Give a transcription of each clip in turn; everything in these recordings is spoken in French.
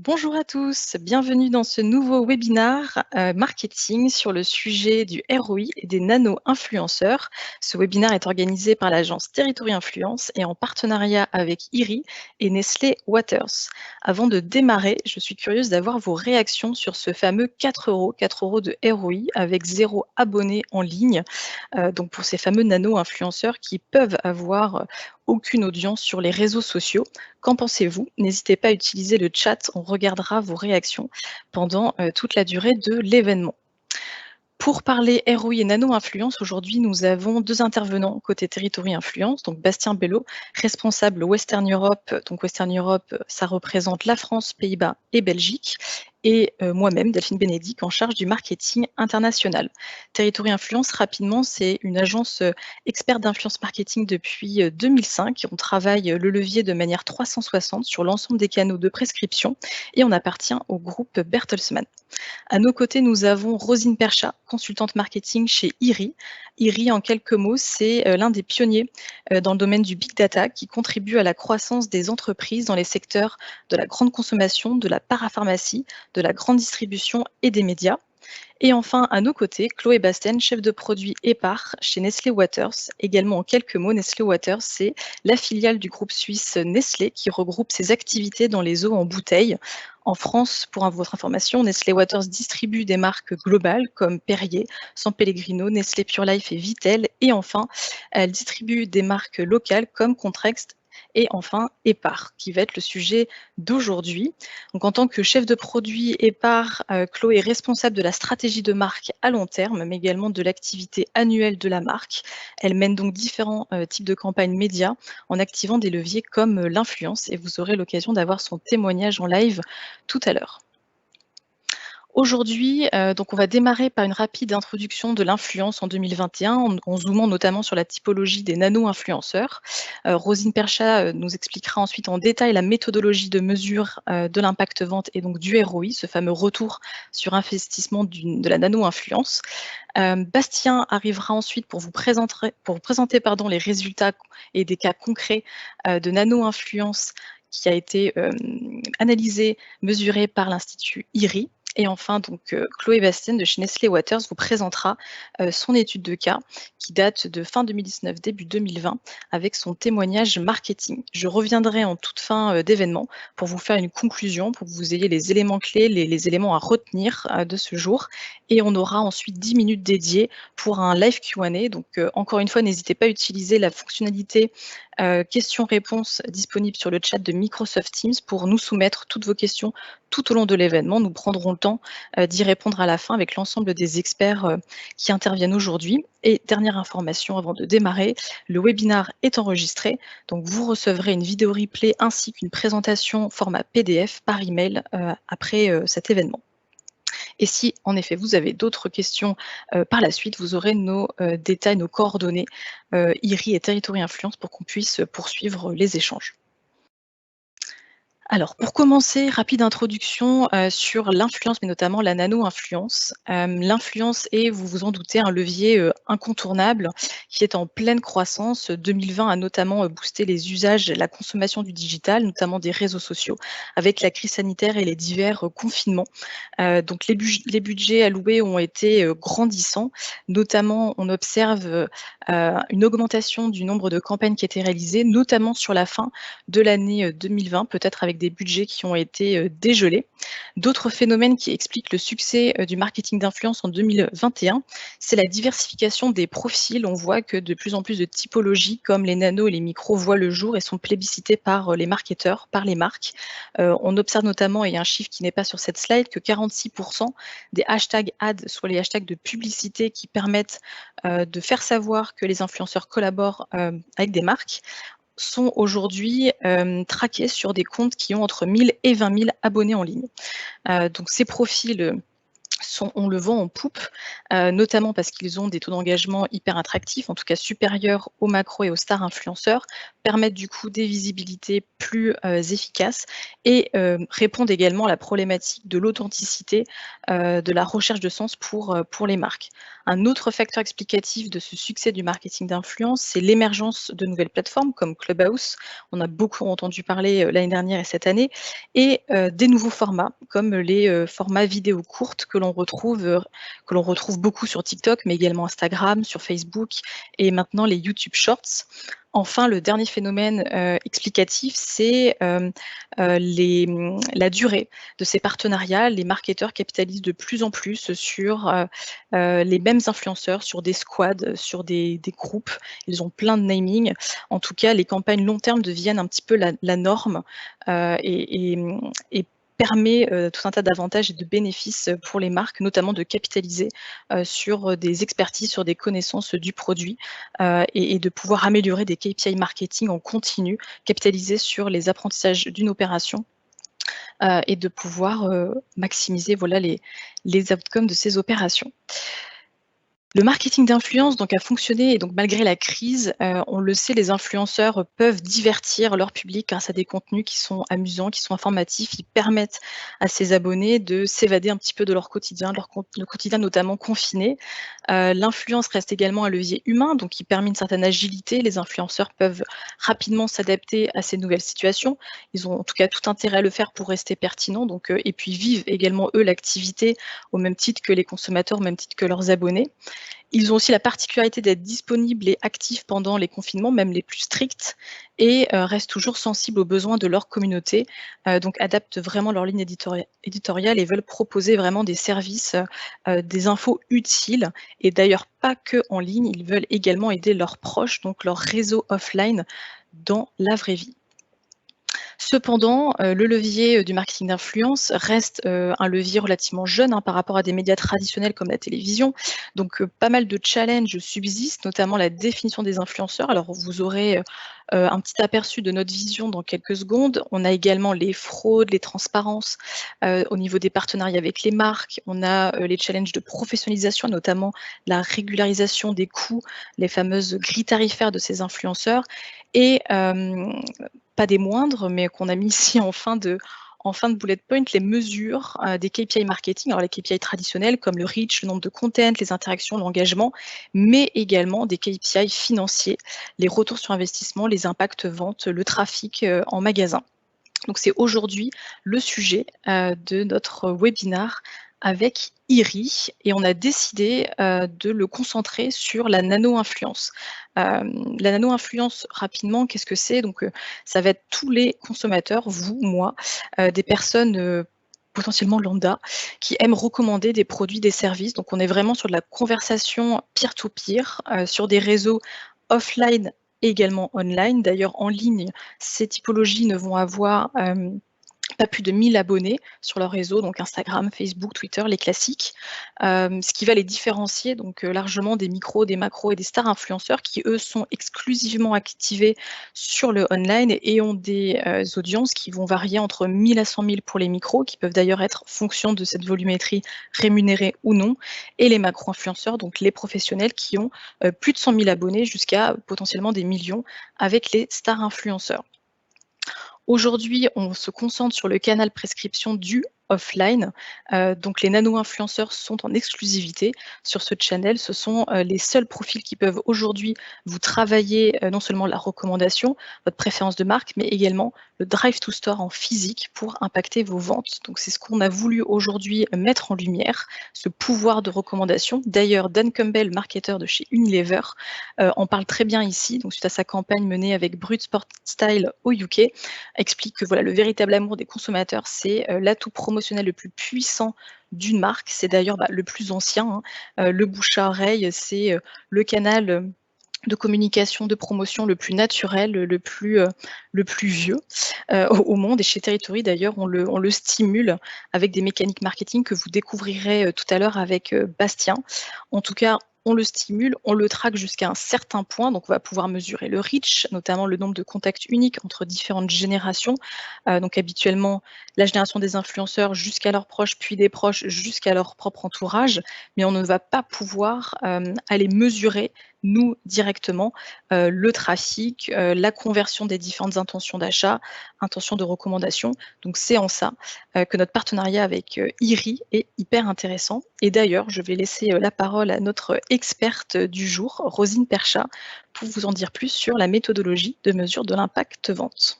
Bonjour à tous, bienvenue dans ce nouveau webinaire marketing sur le sujet du ROI et des nano-influenceurs. Ce webinaire est organisé par l'agence Territory Influence et en partenariat avec IRI et Nestlé Waters. Avant de démarrer, je suis curieuse d'avoir vos réactions sur ce fameux 4 euros de ROI avec 0 abonné en ligne. Donc pour ces fameux nano-influenceurs qui peuvent avoir aucune audience sur les réseaux sociaux. Qu'en pensez-vous? N'hésitez pas à utiliser le chat, on regardera vos réactions pendant toute la durée de l'événement. Pour parler ROI et nano-influence, aujourd'hui, nous avons 2 intervenants côté Territory Influence, donc Bastien Bello, responsable Western Europe. Donc Western Europe, ça représente la France, Pays-Bas et Belgique et moi-même, Delphine Bénédicte, en charge du marketing international. Territory Influence, rapidement, c'est une agence, experte d'influence marketing depuis, 2005. On travaille, le levier de manière 360 sur l'ensemble des canaux de prescription et on appartient au groupe Bertelsmann. À nos côtés, nous avons Rosine Percha, consultante marketing chez IRI. IRI, en quelques mots, c'est l'un des pionniers dans le domaine du big data qui contribue à la croissance des entreprises dans les secteurs de la grande consommation, de la parapharmacie, de la grande distribution et des médias. Et enfin, à nos côtés, Chloé Basten, chef de produit EPAR chez Nestlé Waters. Également, en quelques mots, Nestlé Waters, c'est la filiale du groupe suisse Nestlé qui regroupe ses activités dans les eaux en bouteille. En France, pour votre information, Nestlé Waters distribue des marques globales comme Perrier, San Pellegrino, Nestlé Pure Life et Vittel. Et enfin, elle distribue des marques locales comme Contrext et enfin EPAR, qui va être le sujet d'aujourd'hui. Donc, en tant que chef de produit EPAR, Chloé est responsable de la stratégie de marque à long terme, mais également de l'activité annuelle de la marque. Elle mène donc différents types de campagnes médias en activant des leviers comme l'influence et vous aurez l'occasion d'avoir son témoignage en live tout à l'heure. Aujourd'hui, donc on va démarrer par une rapide introduction de l'influence en 2021 en zoomant notamment sur la typologie des nano-influenceurs. Rosine Percha, nous expliquera ensuite en détail la méthodologie de mesure, de l'impact vente et donc du ROI, ce fameux retour sur investissement de la nano-influence. Bastien arrivera ensuite pour vous présenter pardon, les résultats et des cas concrets, de nano-influence qui a été, analysé, mesuré par l'institut IRI. Et enfin, donc, Chloé Bastien de chez Nestlé Waters vous présentera son étude de cas qui date de fin 2019, début 2020, avec son témoignage marketing. Je reviendrai en toute fin d'événement pour vous faire une conclusion, pour que vous ayez les éléments clés, les éléments à retenir de ce jour. Et on aura ensuite 10 minutes dédiées pour un live Q&A. Donc, encore une fois, n'hésitez pas à utiliser la fonctionnalité questions-réponses disponible sur le chat de Microsoft Teams pour nous soumettre toutes vos questions tout au long de l'événement. Nous prendrons le temps d'y répondre à la fin avec l'ensemble des experts qui interviennent aujourd'hui. Et dernière information avant de démarrer, le webinaire est enregistré, donc vous recevrez une vidéo replay ainsi qu'une présentation format PDF par email après cet événement. Et si en effet vous avez d'autres questions par la suite, vous aurez nos détails, nos coordonnées IRI et Territory Influence pour qu'on puisse poursuivre les échanges. Alors, pour commencer, rapide introduction sur l'influence, mais notamment la nano-influence. L'influence est, vous vous en doutez, un levier incontournable qui est en pleine croissance. 2020 a notamment boosté les usages, la consommation du digital, notamment des réseaux sociaux, avec la crise sanitaire et les divers confinements. Donc, les budgets alloués ont été grandissants. Notamment, on observe une augmentation du nombre de campagnes qui étaient réalisées, notamment sur la fin de l'année 2020, peut-être avec des budgets qui ont été dégelés. D'autres phénomènes qui expliquent le succès du marketing d'influence en 2021, c'est la diversification des profils. On voit que de plus en plus de typologies comme les nanos et les micros voient le jour et sont plébiscités par les marketeurs, par les marques. On observe notamment, et il y a un chiffre qui n'est pas sur cette slide, que 46% des hashtags ads, soit les hashtags de publicité qui permettent de faire savoir que les influenceurs collaborent avec des marques, sont aujourd'hui traqués sur des comptes qui ont entre 1000 et 20 000 abonnés en ligne. Donc ces profils on le vend en poupe, notamment parce qu'ils ont des taux d'engagement hyper attractifs, en tout cas supérieurs aux macros et aux stars influenceurs, permettent du coup des visibilités plus efficaces et répondent également à la problématique de l'authenticité, de la recherche de sens pour les marques. Un autre facteur explicatif de ce succès du marketing d'influence, c'est l'émergence de nouvelles plateformes comme Clubhouse. On a beaucoup entendu parler l'année dernière et cette année, et des nouveaux formats comme les formats vidéo courtes que l'on retrouve beaucoup sur TikTok, mais également Instagram, sur Facebook et maintenant les YouTube Shorts. Enfin, le dernier phénomène explicatif, c'est la durée de ces partenariats. Les marketeurs capitalisent de plus en plus sur les mêmes influenceurs, sur des squads, sur des groupes. Ils ont plein de naming. En tout cas, les campagnes long terme deviennent un petit peu la norme et permet tout un tas d'avantages et de bénéfices pour les marques, notamment de capitaliser sur des expertises, sur des connaissances du produit et de pouvoir améliorer des KPI marketing en continu, capitaliser sur les apprentissages d'une opération et de pouvoir maximiser voilà, les outcomes de ces opérations. Le marketing d'influence donc a fonctionné et donc malgré la crise, on le sait, les influenceurs peuvent divertir leur public grâce à des contenus qui sont amusants, qui sont informatifs. Ils permettent à ses abonnés de s'évader un petit peu de leur quotidien, le quotidien notamment confiné. L'influence reste également un levier humain, donc qui permet une certaine agilité. Les influenceurs peuvent rapidement s'adapter à ces nouvelles situations. Ils ont en tout cas tout intérêt à le faire pour rester pertinents, donc et puis vivent également eux l'activité au même titre que les consommateurs, au même titre que leurs abonnés. Ils ont aussi la particularité d'être disponibles et actifs pendant les confinements, même les plus stricts, et restent toujours sensibles aux besoins de leur communauté, donc adaptent vraiment leur ligne éditoriale et veulent proposer vraiment des services, des infos utiles et d'ailleurs pas que en ligne, ils veulent également aider leurs proches, donc leur réseau offline dans la vraie vie. Cependant, le levier du marketing d'influence reste un levier relativement jeune par rapport à des médias traditionnels comme la télévision. Donc, pas mal de challenges subsistent, notamment la définition des influenceurs. Alors, vous aurez un petit aperçu de notre vision dans quelques secondes. On a également les fraudes, les transparences au niveau des partenariats avec les marques. On a les challenges de professionnalisation, notamment la régularisation des coûts, les fameuses grilles tarifaires de ces influenceurs. Et pas des moindres, mais qu'on a mis ici en fin de bullet point, les mesures des KPI marketing. Alors les KPI traditionnels comme le reach, le nombre de content, les interactions, l'engagement, mais également des KPI financiers, les retours sur investissement, les impacts ventes, le trafic en magasin. Donc c'est aujourd'hui le sujet de notre webinar avec IRI et on a décidé de le concentrer sur la nano-influence. La nano-influence, rapidement, qu'est-ce que c'est? Donc ça va être tous les consommateurs, vous, moi, des personnes potentiellement lambda, qui aiment recommander des produits, des services. Donc on est vraiment sur de la conversation peer-to-peer, sur des réseaux offline et également online. D'ailleurs, en ligne, ces typologies ne vont avoir pas plus de 1000 abonnés sur leur réseau, donc Instagram, Facebook, Twitter, les classiques. Ce qui va les différencier donc largement des micros, des macros et des stars influenceurs qui, eux, sont exclusivement activés sur le online et ont des audiences qui vont varier entre 1000 à 100 000 pour les micros, qui peuvent d'ailleurs être fonction de cette volumétrie rémunérée ou non, et les macro-influenceurs, donc les professionnels qui ont plus de 100 000 abonnés jusqu'à potentiellement des millions avec les stars influenceurs. Aujourd'hui, on se concentre sur le canal prescription du offline. Donc les nano-influenceurs sont en exclusivité sur ce channel. Ce sont les seuls profils qui peuvent aujourd'hui vous travailler non seulement la recommandation, votre préférence de marque, mais également le drive to store en physique pour impacter vos ventes. Donc c'est ce qu'on a voulu aujourd'hui mettre en lumière, ce pouvoir de recommandation. D'ailleurs, Dan Campbell, marketeur de chez Unilever, en parle très bien ici, donc suite à sa campagne menée avec Brut Sport Style au UK, explique que voilà, le véritable amour des consommateurs, c'est l'atout promotionnel le plus puissant d'une marque. C'est d'ailleurs le plus ancien. Le bouche à oreille, c'est le canal de communication, de promotion le plus naturel, le plus vieux au monde. Et chez Territory, d'ailleurs, on le stimule avec des mécaniques marketing que vous découvrirez tout à l'heure avec Bastien. En tout cas, on le stimule, on le traque jusqu'à un certain point, donc on va pouvoir mesurer le reach, notamment le nombre de contacts uniques entre différentes générations. Donc habituellement, la génération des influenceurs jusqu'à leurs proches, puis des proches jusqu'à leur propre entourage, mais on ne va pas pouvoir aller mesurer, nous, directement, le trafic, la conversion des différentes intentions d'achat, intentions de recommandation. Donc c'est en ça que notre partenariat avec IRI est hyper intéressant. Et d'ailleurs, je vais laisser la parole à notre experte du jour, Rosine Perchat, pour vous en dire plus sur la méthodologie de mesure de l'impact vente.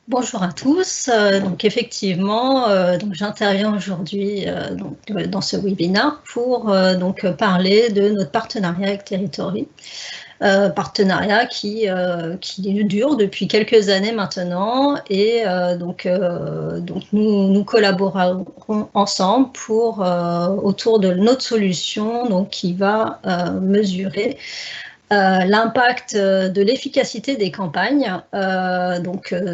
Bonjour à tous. Donc effectivement, j'interviens aujourd'hui dans ce webinaire pour parler de notre partenariat avec Territory. Partenariat qui dure depuis quelques années maintenant et nous collaborerons ensemble autour de notre solution qui va mesurer l'impact de l'efficacité des campagnes.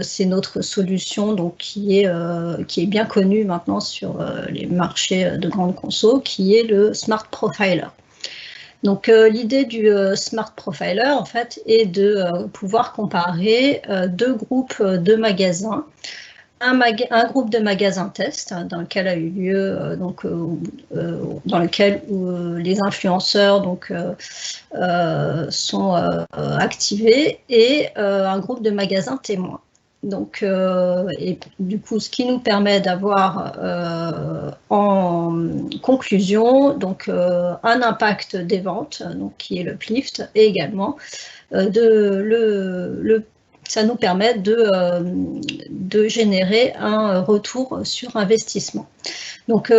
C'est notre solution qui est bien connue maintenant sur les marchés de grande conso, qui est le Smart Profiler. Donc l'idée du Smart Profiler en fait est de pouvoir comparer deux groupes de magasins. Un groupe de magasins test dans lequel a eu lieu dans lequel les influenceurs sont activés et un groupe de magasins témoins. Donc, et du coup, ce qui nous permet d'avoir en conclusion un impact des ventes, qui est le uplift, et également ça nous permet de générer un retour sur investissement. Donc,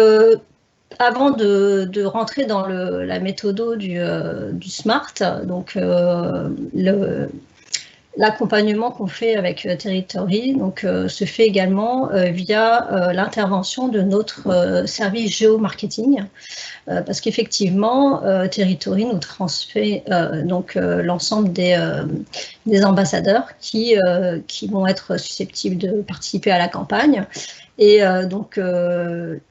avant de rentrer dans la méthode du SMART, l'accompagnement qu'on fait avec Territory se fait également via l'intervention de notre service géomarketing, parce qu'effectivement, Territory nous transmet l'ensemble des ambassadeurs qui vont être susceptibles de participer à la campagne. Et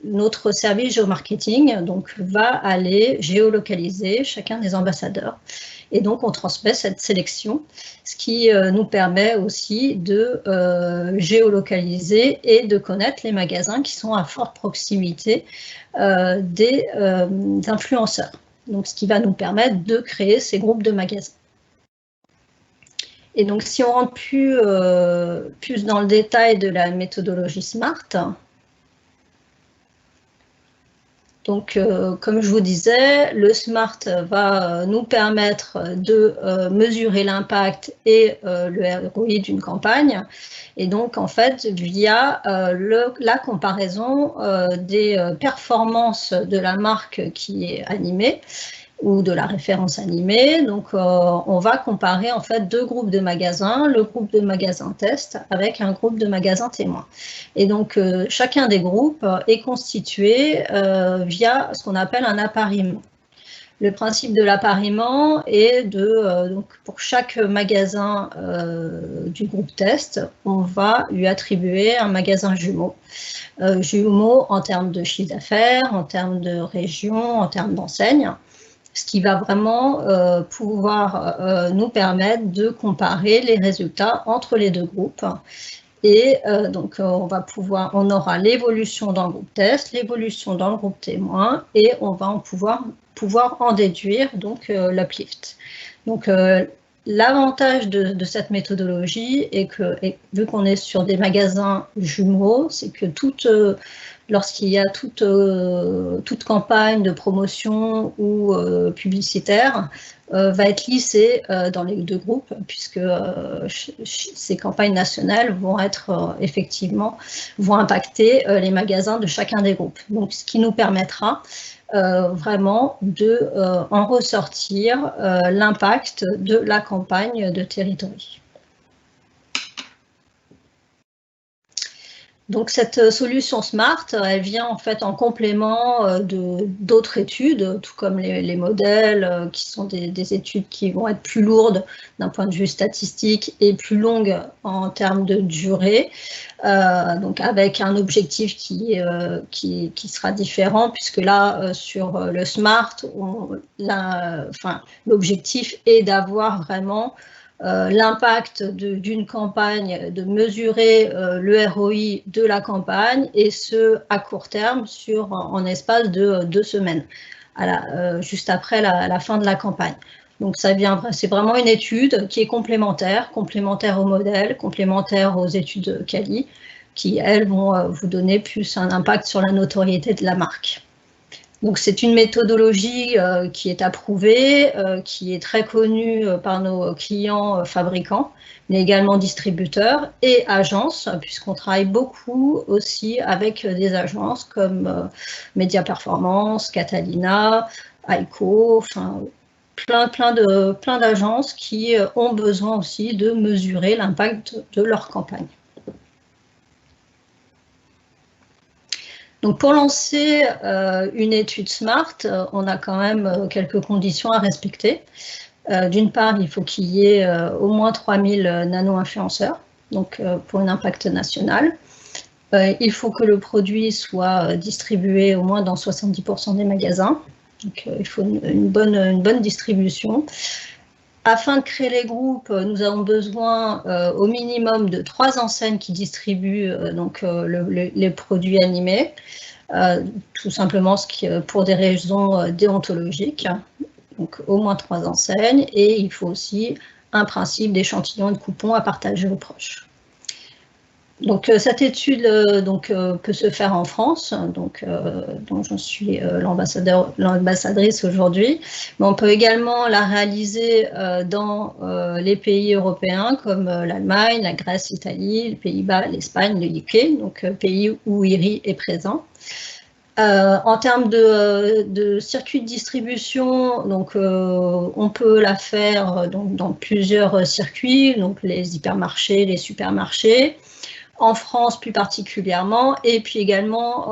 notre service géomarketing va aller géolocaliser chacun des ambassadeurs. Et donc, on transmet cette sélection, ce qui nous permet aussi de géolocaliser et de connaître les magasins qui sont à forte proximité des influenceurs. Donc, ce qui va nous permettre de créer ces groupes de magasins. Et donc, si on rentre plus dans le détail de la méthodologie SMART, donc, comme je vous disais, le SMART va nous permettre de mesurer l'impact et le ROI d'une campagne. Et donc, en fait, via la comparaison des performances de la marque qui est animée, ou de la référence animée. Donc, on va comparer en fait deux groupes de magasins, le groupe de magasins test avec un groupe de magasins témoins. Et donc, chacun des groupes est constitué via ce qu'on appelle un appariement. Le principe de l'appariement est pour chaque magasin du groupe test, on va lui attribuer un magasin jumeau. Jumeau en termes de chiffre d'affaires, en termes de région, en termes d'enseigne, ce qui va vraiment pouvoir nous permettre de comparer les résultats entre les deux groupes. Et on aura l'évolution dans le groupe test, l'évolution dans le groupe témoin, et on va pouvoir en déduire l'uplift. Donc, l'avantage de cette méthodologie est que, vu qu'on est sur des magasins jumeaux, c'est que lorsqu'il y a toute campagne de promotion ou publicitaire va être lissée dans les deux groupes, puisque ces campagnes nationales vont impacter les magasins de chacun des groupes. Donc, ce qui nous permettra vraiment en ressortir l'impact de la campagne de Territory. Donc cette solution SMART, elle vient en fait en complément d'autres études, tout comme les modèles, qui sont des études qui vont être plus lourdes d'un point de vue statistique et plus longues en termes de durée, donc avec un objectif qui sera différent, puisque là, sur le SMART, l'objectif est d'avoir vraiment l'impact d'une campagne, de mesurer le ROI de la campagne, et ce, à court terme, en espace de 2 semaines, juste après la fin de la campagne. Donc c'est vraiment une étude qui est complémentaire au modèle, complémentaire aux études quali, qui, elles, vont vous donner plus un impact sur la notoriété de la marque. Donc c'est une méthodologie qui est approuvée, qui est très connue par nos clients fabricants, mais également distributeurs et agences, puisqu'on travaille beaucoup aussi avec des agences comme Média Performance, Catalina, Aiko, enfin plein d'agences qui ont besoin aussi de mesurer l'impact de leur campagne. Donc pour lancer une étude SMART, on a quand même quelques conditions à respecter. D'une part, il faut qu'il y ait au moins 3000 nano-influenceurs, donc pour un impact national. Il faut que le produit soit distribué au moins dans 70% des magasins. Donc il faut une bonne distribution. Afin de créer les groupes, nous avons besoin au minimum de 3 enseignes qui distribuent les produits animés, tout simplement pour des raisons déontologiques. Donc au moins 3 enseignes, et il faut aussi un principe d'échantillon et de coupons à partager aux proches. Donc cette étude peut se faire en France, dont je suis l'ambassadrice aujourd'hui, mais on peut également la réaliser dans les pays européens comme l'Allemagne, la Grèce, l'Italie, les Pays-Bas, l'Espagne, le UK, donc pays où IRI est présent. En termes de circuit de distribution, donc, on peut la faire dans plusieurs circuits, donc les hypermarchés, les supermarchés, en France plus particulièrement, et puis également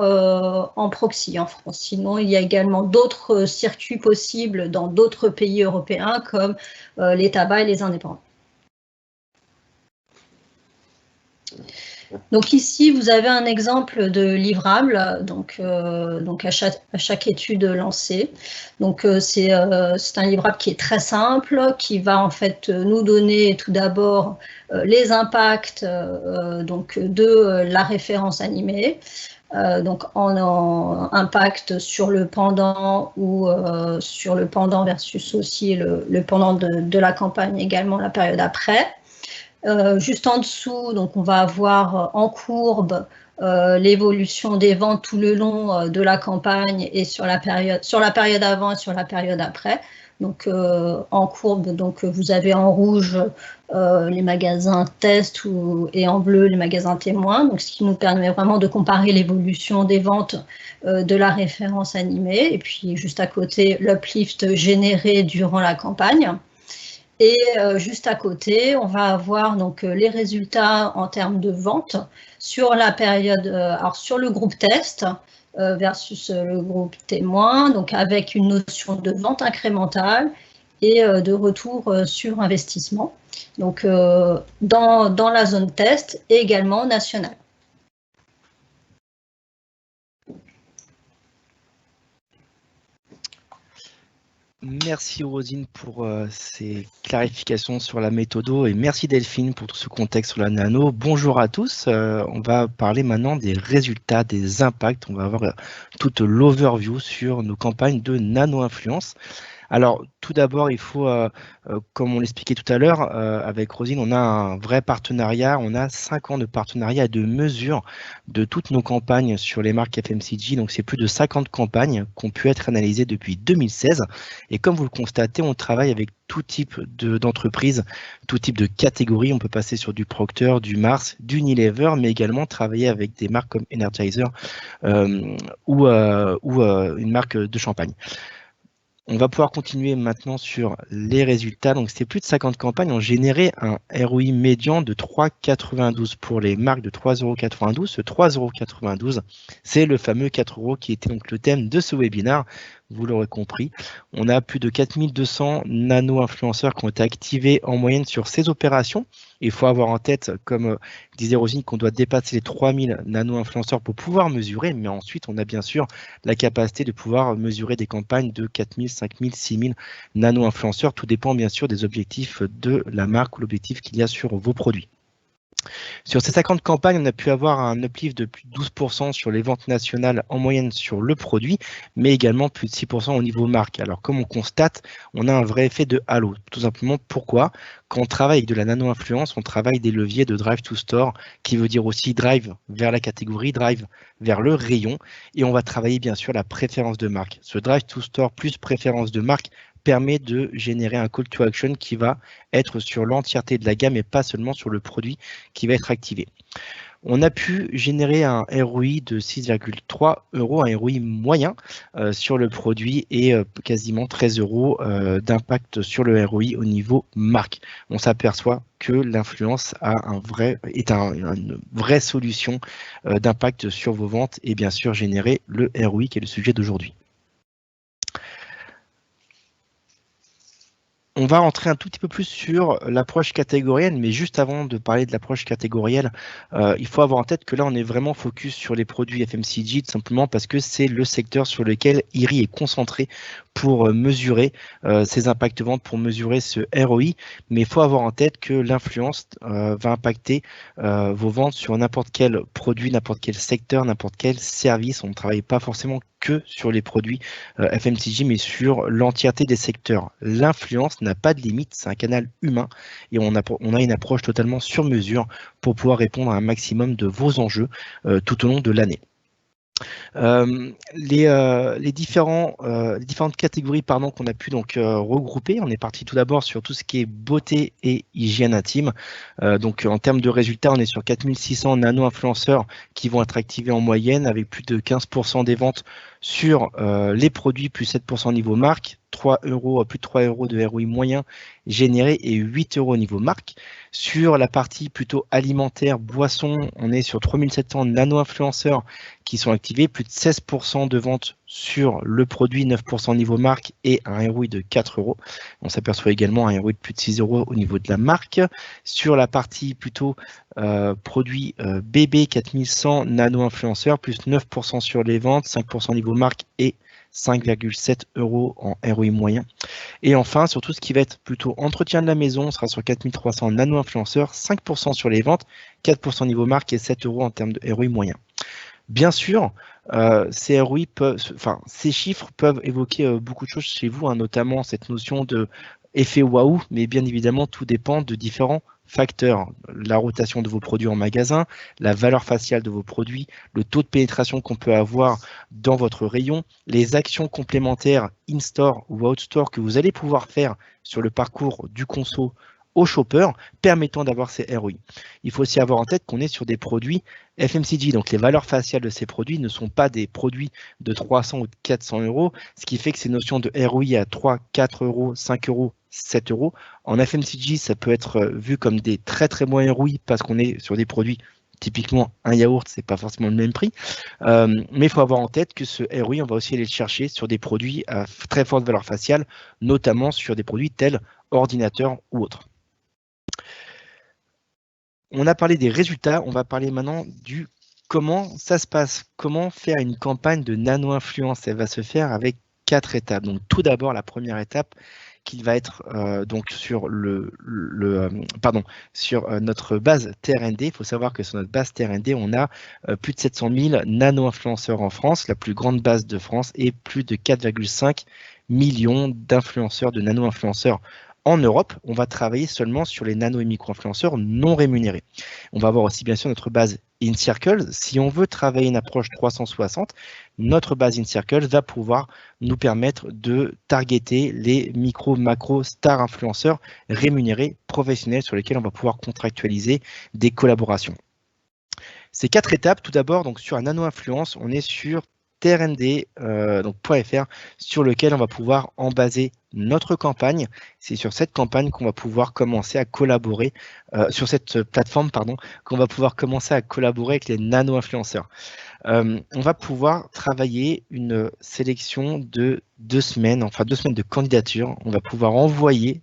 en proxy en France. Sinon, il y a également d'autres circuits possibles dans d'autres pays européens, comme les tabacs et les indépendants. Donc ici, vous avez un exemple de livrable, donc à chaque étude lancée. Donc c'est un livrable qui est très simple, qui va en fait nous donner tout d'abord les impacts de la référence animée. Donc en impact sur le pendant ou sur le pendant versus aussi le pendant de la campagne, également la période après. Juste en dessous, donc on va avoir en courbe l'évolution des ventes tout le long de la campagne, et sur la période avant et sur la période après. Donc en courbe, donc vous avez en rouge les magasins test et en bleu les magasins témoins, donc ce qui nous permet vraiment de comparer l'évolution des ventes de la référence animée, et puis juste à côté l'uplift généré durant la campagne. Et juste à côté, on va avoir donc les résultats en termes de vente sur la période, alors sur le groupe test versus le groupe témoin, donc avec une notion de vente incrémentale et de retour sur investissement, donc dans la zone test et également nationale. Merci Rosine pour ces clarifications sur la méthode, et merci Delphine pour tout ce contexte sur la nano. Bonjour à tous, on va parler maintenant des résultats, des impacts. On va avoir toute l'overview sur nos campagnes de nano-influence. Alors, tout d'abord, il faut, comme on l'expliquait tout à l'heure, avec Rosine, on a un vrai partenariat, on a 5 ans de partenariat et de mesure de toutes nos campagnes sur les marques FMCG. Donc, c'est plus de 50 campagnes qui ont pu être analysées depuis 2016. Et comme vous le constatez, on travaille avec tout type d'entreprises, tout type de catégories. On peut passer sur du Procter, du Mars, du Unilever, mais également travailler avec des marques comme Energizer ou une marque de champagne. On va pouvoir continuer maintenant sur les résultats. Donc, c'est plus de 50 campagnes ont généré un ROI médian de 3,92 pour les marques de 3,92 €. Ce 3,92 €, c'est le fameux 4 € qui était donc le thème de ce webinaire. Vous l'aurez compris, on a plus de 4200 nano-influenceurs qui ont été activés en moyenne sur ces opérations. Il faut avoir en tête, comme disait Rosine, qu'on doit dépasser les 3000 nano-influenceurs pour pouvoir mesurer, mais ensuite on a bien sûr la capacité de pouvoir mesurer des campagnes de 4000, 5000, 6000 nano-influenceurs. Tout dépend bien sûr des objectifs de la marque ou l'objectif qu'il y a sur vos produits. Sur ces 50 campagnes, on a pu avoir un uplift de plus de 12% sur les ventes nationales en moyenne sur le produit, mais également plus de 6% au niveau marque. Alors comme on constate, on a un vrai effet de halo. Tout simplement pourquoi? Quand on travaille avec de la nano-influence, on travaille des leviers de drive to store, qui veut dire aussi drive vers la catégorie, drive vers le rayon, et on va travailler bien sûr la préférence de marque. Ce drive to store plus préférence de marque permet de générer un call to action qui va être sur l'entièreté de la gamme et pas seulement sur le produit qui va être activé. On a pu générer un ROI de 6,3 €, un ROI moyen sur le produit et quasiment 13 € d'impact sur le ROI au niveau marque. On s'aperçoit que l'influence est une vraie solution d'impact sur vos ventes et bien sûr générer le ROI qui est le sujet d'aujourd'hui. On va rentrer un tout petit peu plus sur l'approche catégorielle, mais juste avant de parler de l'approche catégorielle, il faut avoir en tête que là, on est vraiment focus sur les produits FMCG, tout simplement parce que c'est le secteur sur lequel IRI est concentré pour mesurer ses impacts ventes, pour mesurer ce ROI, mais il faut avoir en tête que l'influence va impacter vos ventes sur n'importe quel produit, n'importe quel secteur, n'importe quel service. On ne travaille pas forcément que sur les produits FMCG, mais sur l'entièreté des secteurs. L'influence n'a pas de limite, c'est un canal humain et on a une approche totalement sur mesure pour pouvoir répondre à un maximum de vos enjeux tout au long de l'année. Les différentes catégories qu'on a pu donc regrouper. On est parti tout d'abord sur tout ce qui est beauté et hygiène intime. Donc en termes de résultats, on est sur 4600 nano-influenceurs qui vont être activés en moyenne avec plus de 15% des ventes sur les produits, plus 7% au niveau marque, plus de 3 € de ROI moyen généré et 8 € au niveau marque. Sur la partie plutôt alimentaire, boisson, on est sur 3700 nano-influenceurs qui sont activés, plus de 16% de ventes sur le produit, 9% au niveau marque et un ROI de 4 €. On s'aperçoit également un ROI de plus de 6 € au niveau de la marque. Sur la partie plutôt produit bébé, 4100 nano-influenceurs, plus 9% sur les ventes, 5% au niveau marque et 5,7 € en ROI moyen. Et enfin, sur tout ce qui va être plutôt entretien de la maison, on sera sur 4300 nano-influenceurs, 5% sur les ventes, 4% niveau marque et 7 € en termes de ROI moyen. Bien sûr, ces chiffres peuvent évoquer beaucoup de choses chez vous, notamment cette notion de effet waouh, mais bien évidemment, tout dépend de différents facteurs. La rotation de vos produits en magasin, la valeur faciale de vos produits, le taux de pénétration qu'on peut avoir dans votre rayon, les actions complémentaires in-store ou out-store que vous allez pouvoir faire sur le parcours du conso au shopper, permettant d'avoir ces ROI. Il faut aussi avoir en tête qu'on est sur des produits FMCG, donc les valeurs faciales de ces produits ne sont pas des produits de 300 ou de 400 €, ce qui fait que ces notions de ROI à 3, 4 €, 5 €, 7 €. En FMCG, ça peut être vu comme des très très bons ROI parce qu'on est sur des produits, typiquement un yaourt, c'est pas forcément le même prix, mais il faut avoir en tête que ce ROI, on va aussi aller le chercher sur des produits à très forte valeur faciale, notamment sur des produits tels ordinateurs ou autres. On a parlé des résultats, on va parler maintenant du comment ça se passe, comment faire une campagne de nano-influence. Elle va se faire avec 4 étapes. Donc tout d'abord, la première étape qui va être donc sur notre base TRND. Il faut savoir que sur notre base TRND, on a plus de 700 000 nano-influenceurs en France, la plus grande base de France, et plus de 4,5 millions d'influenceurs, de nano-influenceurs en Europe. On va travailler seulement sur les nano et micro-influenceurs non rémunérés. On va avoir aussi bien sûr notre base InCircles. Si on veut travailler une approche 360, notre base InCircles va pouvoir nous permettre de targeter les micro, macro, star influenceurs rémunérés professionnels sur lesquels on va pouvoir contractualiser des collaborations. Ces 4 étapes, tout d'abord, donc sur un nano-influence, on est sur TRND, donc .fr, sur lequel on va pouvoir en baser notre campagne. C'est sur cette campagne qu'on va pouvoir commencer à collaborer, sur cette plateforme, pardon, qu'on va pouvoir commencer à collaborer avec les nano-influenceurs. On va pouvoir travailler une sélection de 2 semaines, enfin 2 semaines de candidature. On va pouvoir envoyer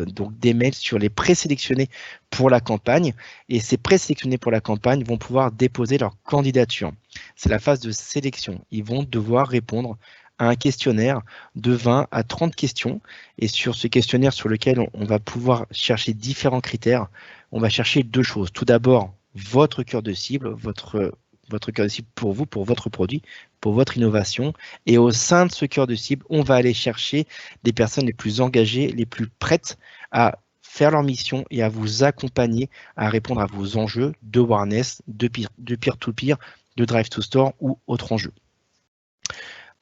donc des mails sur les présélectionnés pour la campagne, et ces présélectionnés pour la campagne vont pouvoir déposer leur candidature. C'est la phase de sélection. Ils vont devoir répondre à un questionnaire de 20 à 30 questions, et sur ce questionnaire sur lequel on va pouvoir chercher différents critères, on va chercher 2 choses. Tout d'abord, votre cœur de cible, votre cœur de cible pour vous, pour votre produit, pour votre innovation. Et au sein de ce cœur de cible, on va aller chercher des personnes les plus engagées, les plus prêtes à faire leur mission et à vous accompagner à répondre à vos enjeux de awareness, de peer-to-peer, de drive to store ou autres enjeux.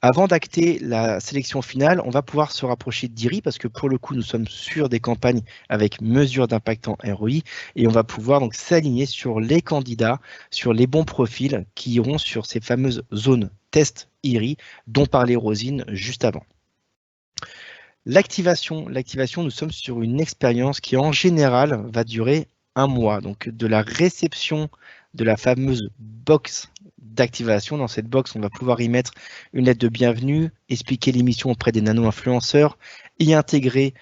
Avant d'acter la sélection finale, on va pouvoir se rapprocher d'IRI parce que pour le coup, nous sommes sur des campagnes avec mesure d'impact en ROI et on va pouvoir donc s'aligner sur les candidats, sur les bons profils qui iront sur ces fameuses zones test IRI dont parlait Rosine juste avant. L'activation, nous sommes sur une expérience qui en général va durer 1 mois. Donc de la réception de la fameuse box d'activation. Dans cette box, on va pouvoir y mettre une lettre de bienvenue, expliquer l'émission auprès des nano-influenceurs, y intégrer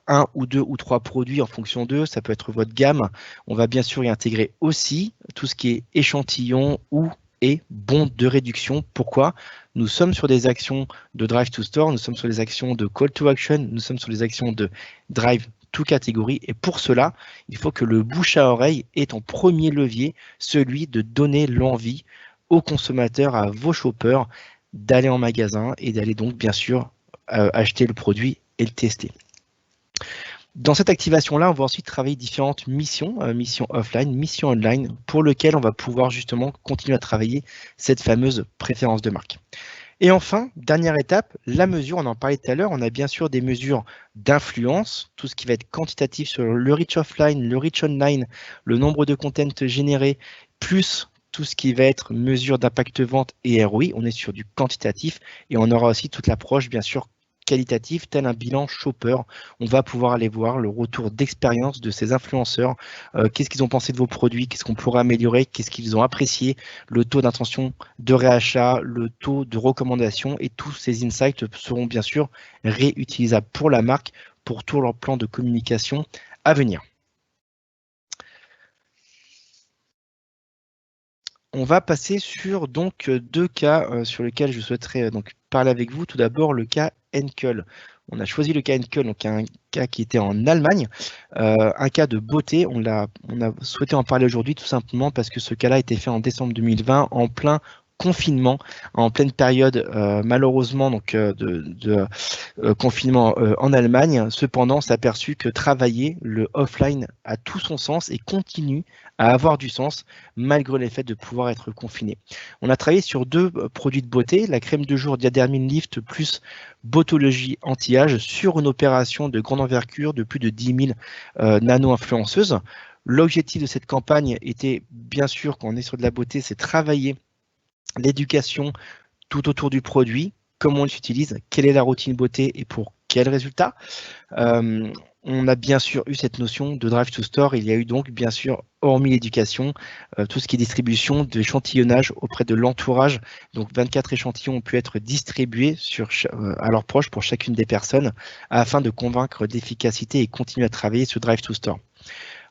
1 ou 2 ou 3 produits en fonction d'eux, ça peut être votre gamme. On va bien sûr y intégrer aussi tout ce qui est échantillon ou et bons de réduction. Pourquoi? Nous sommes sur des actions de drive to store, nous sommes sur des actions de call to action, nous sommes sur des actions de drive to catégorie, et pour cela, il faut que le bouche à oreille est en premier levier, celui de donner l'envie aux consommateurs, à vos shoppers, d'aller en magasin et d'aller donc bien sûr acheter le produit et le tester. Dans cette activation-là, on va ensuite travailler différentes missions, missions offline, missions online, pour lesquelles on va pouvoir justement continuer à travailler cette fameuse préférence de marque. Et enfin, dernière étape, la mesure, on en parlait tout à l'heure, on a bien sûr des mesures d'influence, tout ce qui va être quantitatif sur le reach offline, le reach online, le nombre de contents générés, plus tout ce qui va être mesure d'impact vente et ROI, on est sur du quantitatif, et on aura aussi toute l'approche bien sûr qualitatif, tel un bilan shopper. On va pouvoir aller voir le retour d'expérience de ces influenceurs, qu'est-ce qu'ils ont pensé de vos produits, qu'est-ce qu'on pourrait améliorer, qu'est-ce qu'ils ont apprécié, le taux d'intention de réachat, le taux de recommandation, et tous ces insights seront bien sûr réutilisables pour la marque, pour tout leur plan de communication à venir. On va passer sur donc 2 cas sur lesquels je souhaiterais donc parler avec vous. Tout d'abord, le cas Henkel. On a choisi le cas Henkel, donc un cas qui était en Allemagne, un cas de beauté. On a souhaité en parler aujourd'hui tout simplement parce que ce cas-là a été fait en décembre 2020 en plein confinement, en pleine période malheureusement donc de confinement en Allemagne. Cependant, on s'est aperçu que travailler le offline a tout son sens et continue à avoir du sens malgré le fait de pouvoir être confiné. On a travaillé sur 2 produits de beauté, la crème de jour Diadermine Lift plus Botologie anti-âge sur une opération de grande envergure de plus de 10 000 nano-influenceuses. L'objectif de cette campagne était bien sûr, quand on est sur de la beauté, c'est travailler l'éducation tout autour du produit, comment on l'utilise, quelle est la routine beauté et pour quel résultat. On a bien sûr eu cette notion de drive to store. Il y a eu donc bien sûr, hormis l'éducation, tout ce qui est distribution d'échantillonnage auprès de l'entourage. Donc 24 échantillons ont pu être distribués à leurs proches pour chacune des personnes afin de convaincre d'efficacité et continuer à travailler ce drive to store.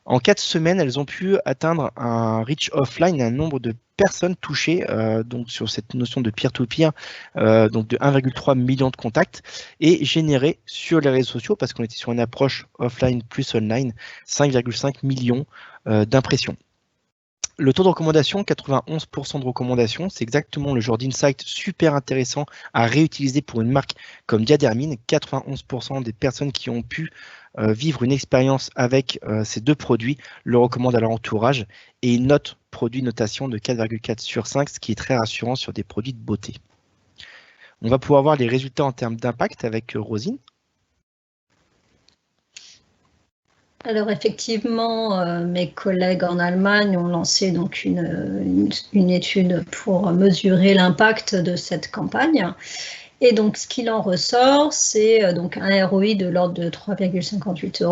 En 4 semaines, elles ont pu atteindre un reach offline, un nombre de personnes touchées donc sur cette notion de peer-to-peer, donc de 1,3 million de contacts, et générer sur les réseaux sociaux, parce qu'on était sur une approche offline plus online, 5,5 millions d'impressions. Le taux de recommandation, 91% de recommandation, c'est exactement le genre d'insight super intéressant à réutiliser pour une marque comme Diadermine. 91% des personnes qui ont pu vivre une expérience avec ces 2 produits le recommandent à leur entourage, et une note produit notation de 4,4 sur 5, ce qui est très rassurant sur des produits de beauté. On va pouvoir voir les résultats en termes d'impact avec Rosine. Alors effectivement, mes collègues en Allemagne ont lancé donc une étude pour mesurer l'impact de cette campagne. Et donc, ce qu'il en ressort, c'est donc un ROI de l'ordre de 3,58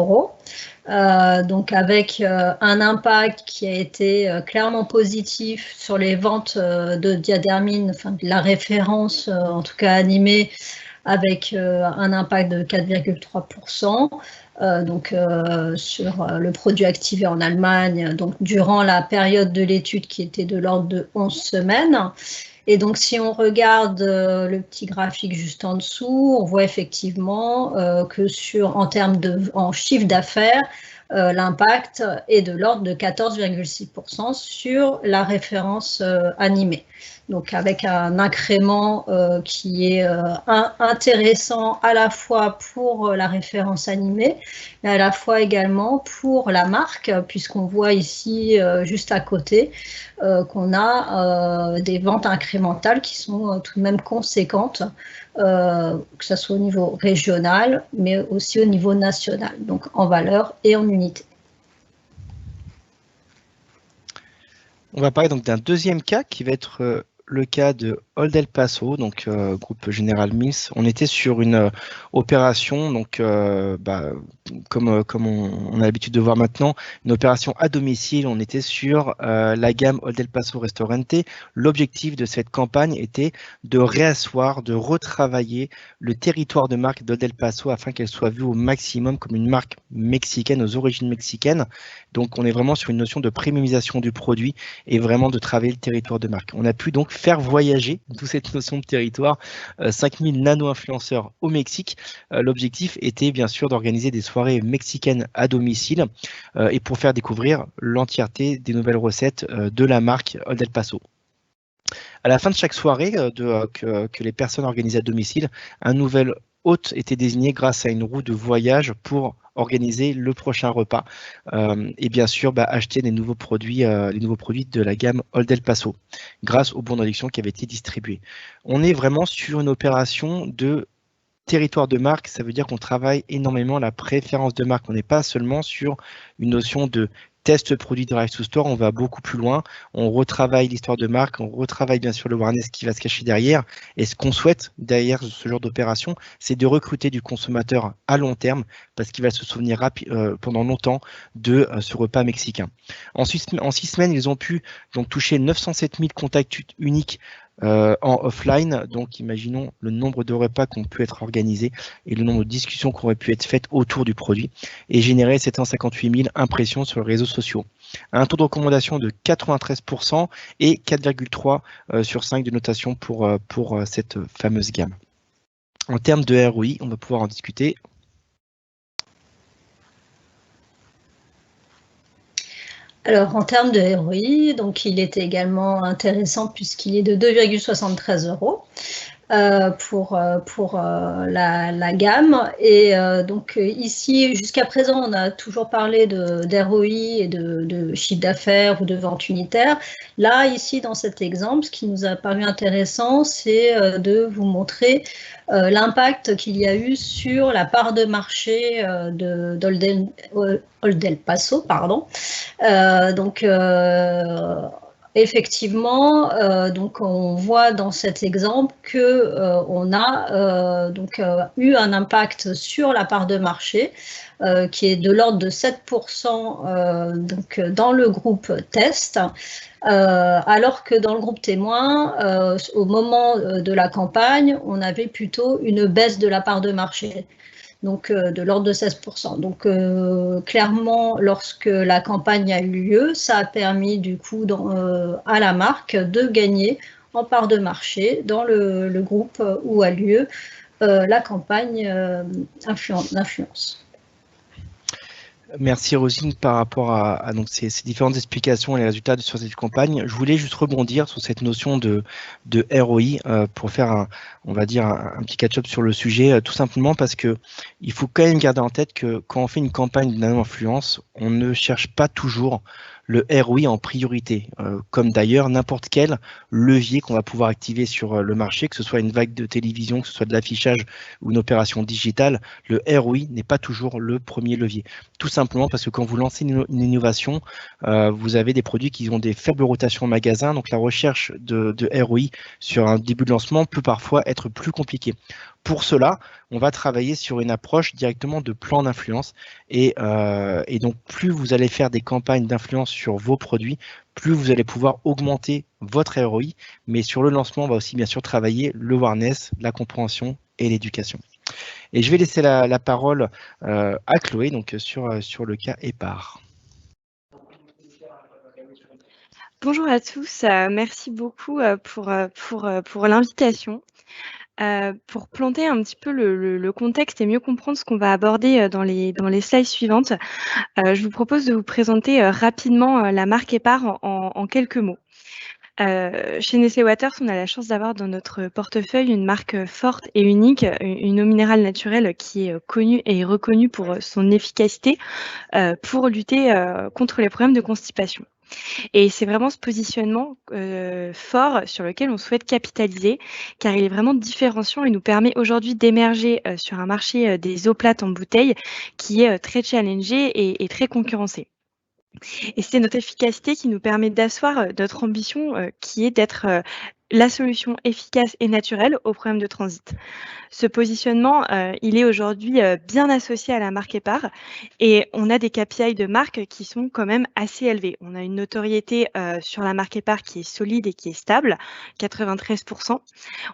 €, donc avec un impact qui a été clairement positif sur les ventes de diadermine, enfin de la référence, en tout cas animée, avec un impact de 4,3%. Donc sur le produit activé en Allemagne, donc durant la période de l'étude qui était de l'ordre de 11 semaines. Et donc, si on regarde le petit graphique juste en dessous, on voit effectivement que en chiffre d'affaires, l'impact est de l'ordre de 14,6% sur la référence animée. Donc, avec un incrément qui est intéressant à la fois pour la référence animée, mais à la fois également pour la marque, puisqu'on voit ici, juste à côté, qu'on a des ventes incrémentales qui sont tout de même conséquentes, que ce soit au niveau régional, mais aussi au niveau national, donc en valeur et en unité. On va parler donc d'un deuxième cas qui va être le cas de Old El Paso, donc groupe General Mills. On était sur une opération, donc comme on a l'habitude de voir maintenant, une opération à domicile. On était sur la gamme Old El Paso Restaurante. L'objectif de cette campagne était de réasseoir, de retravailler le territoire de marque d'Old El Paso afin qu'elle soit vue au maximum comme une marque mexicaine, aux origines mexicaines. Donc on est vraiment sur une notion de premiumisation du produit et vraiment de travailler le territoire de marque. On a pu donc faire voyager toute cette notion de territoire 5000 nano-influenceurs au Mexique. L'objectif était bien sûr d'organiser des soirées mexicaines à domicile et pour faire découvrir l'entièreté des nouvelles recettes de la marque Old El Paso. À la fin de chaque soirée que les personnes organisaient à domicile, un nouvel hôte était désigné grâce à une roue de voyage pour organiser le prochain repas et bien sûr acheter les nouveaux produits de la gamme Old El Paso grâce aux bons d'élection qui avaient été distribués. On est vraiment sur une opération de territoire de marque, ça veut dire qu'on travaille énormément la préférence de marque. On n'est pas seulement sur une notion de test produit Drive to Store, on va beaucoup plus loin, on retravaille l'histoire de marque, on retravaille bien sûr le awareness qui va se cacher derrière. Et ce qu'on souhaite derrière ce genre d'opération, c'est de recruter du consommateur à long terme parce qu'il va se souvenir pendant longtemps de ce repas mexicain. En 6 semaines, ils ont pu donc toucher 907 000 contacts uniques en offline, donc imaginons le nombre de repas qui ont pu être organisés et le nombre de discussions qui auraient pu être faites autour du produit et générer 758 000 impressions sur les réseaux sociaux. Un taux de recommandation de 93% et 4,3 sur 5 de notation pour cette fameuse gamme. En termes de ROI, on va pouvoir en discuter. Alors, en termes de ROI, donc il est également intéressant puisqu'il est de 2,73 € pour la gamme. Et donc ici, jusqu'à présent, on a toujours parlé d'ROI et de chiffre d'affaires ou de vente unitaire. Là, ici, dans cet exemple, ce qui nous a paru intéressant, c'est de vous montrer l'impact qu'il y a eu sur la part de marché d'Old El Paso, pardon. Effectivement, donc on voit dans cet exemple que on a eu un impact sur la part de marché qui est de l'ordre de 7% donc dans le groupe test, alors que dans le groupe témoin, au moment de la campagne, on avait plutôt une baisse de la part de marché. Donc de l'ordre de 16%. Donc clairement, lorsque la campagne a eu lieu, ça a permis du coup à la marque de gagner en part de marché dans le groupe où a lieu la campagne d'influence. Merci Rosine par rapport à donc ces différentes explications et les résultats sur cette campagne. Je voulais juste rebondir sur cette notion de ROI pour faire on va dire un petit catch-up sur le sujet, tout simplement parce que il faut quand même garder en tête que quand on fait une campagne d'influence, on ne cherche pas toujours le ROI en priorité, comme d'ailleurs n'importe quel levier qu'on va pouvoir activer sur le marché, que ce soit une vague de télévision, que ce soit de l'affichage ou une opération digitale, le ROI n'est pas toujours le premier levier. Tout simplement parce que quand vous lancez une innovation, vous avez des produits qui ont des faibles rotations en magasin, donc la recherche de ROI sur un début de lancement peut parfois être plus compliquée. Pour cela, on va travailler sur une approche directement de plan d'influence et donc plus vous allez faire des campagnes d'influence sur vos produits, plus vous allez pouvoir augmenter votre ROI, mais sur le lancement, on va aussi bien sûr travailler le awareness, la compréhension et l'éducation. Et je vais laisser la parole à Chloé donc sur le cas EPAR. Bonjour à tous, merci beaucoup pour l'invitation. Pour planter un petit peu le contexte et mieux comprendre ce qu'on va aborder dans les slides suivantes, je vous propose de vous présenter rapidement la marque EPAR en quelques mots. Chez Nestlé Waters, on a la chance d'avoir dans notre portefeuille une marque forte et unique, une eau minérale naturelle qui est connue et reconnue pour son efficacité pour lutter contre les problèmes de constipation. Et c'est vraiment ce positionnement fort sur lequel on souhaite capitaliser, car il est vraiment différenciant et nous permet aujourd'hui d'émerger sur un marché des eaux plates en bouteille qui est très challengé et très concurrencé. Et c'est notre efficacité qui nous permet d'asseoir notre ambition qui est d'être la solution efficace et naturelle aux problèmes de transit. Ce positionnement, il est aujourd'hui bien associé à la marque EPAR et on a des KPI de marque qui sont quand même assez élevés. On a une notoriété sur la marque EPAR qui est solide et qui est stable, 93%.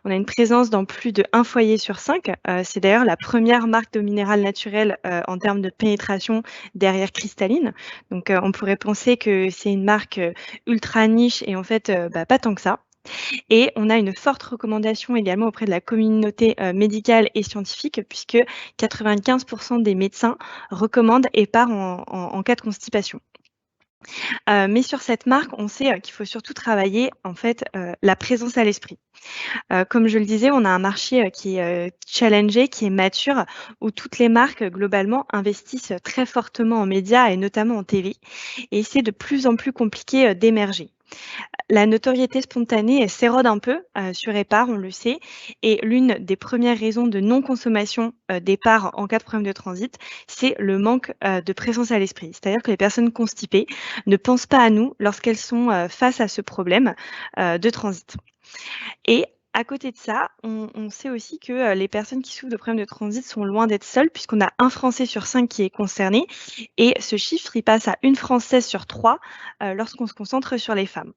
On a une présence dans plus de 1 foyer sur 5. C'est d'ailleurs la première marque d'eau minérale naturelle en termes de pénétration derrière Cristalline. Donc on pourrait penser que c'est une marque ultra niche et en fait pas tant que ça. Et on a une forte recommandation également auprès de la communauté médicale et scientifique, puisque 95% des médecins recommandent EPAR en cas de constipation. Mais sur cette marque, on sait qu'il faut surtout travailler en fait la présence à l'esprit. Comme je le disais, on a un marché qui est challengé, qui est mature, où toutes les marques globalement investissent très fortement en médias et notamment en TV, et c'est de plus en plus compliqué d'émerger. La notoriété spontanée s'érode un peu sur EPAR, on le sait, et l'une des premières raisons de non-consommation d'EPAR en cas de problème de transit, c'est le manque de présence à l'esprit. C'est-à-dire que les personnes constipées ne pensent pas à nous lorsqu'elles sont face à ce problème de transit. Et à côté de ça, on sait aussi que les personnes qui souffrent de problèmes de transit sont loin d'être seules, puisqu'on a 1 Français sur 5 qui est concerné, et ce chiffre, il passe à 1 Française sur 3 lorsqu'on se concentre sur les femmes.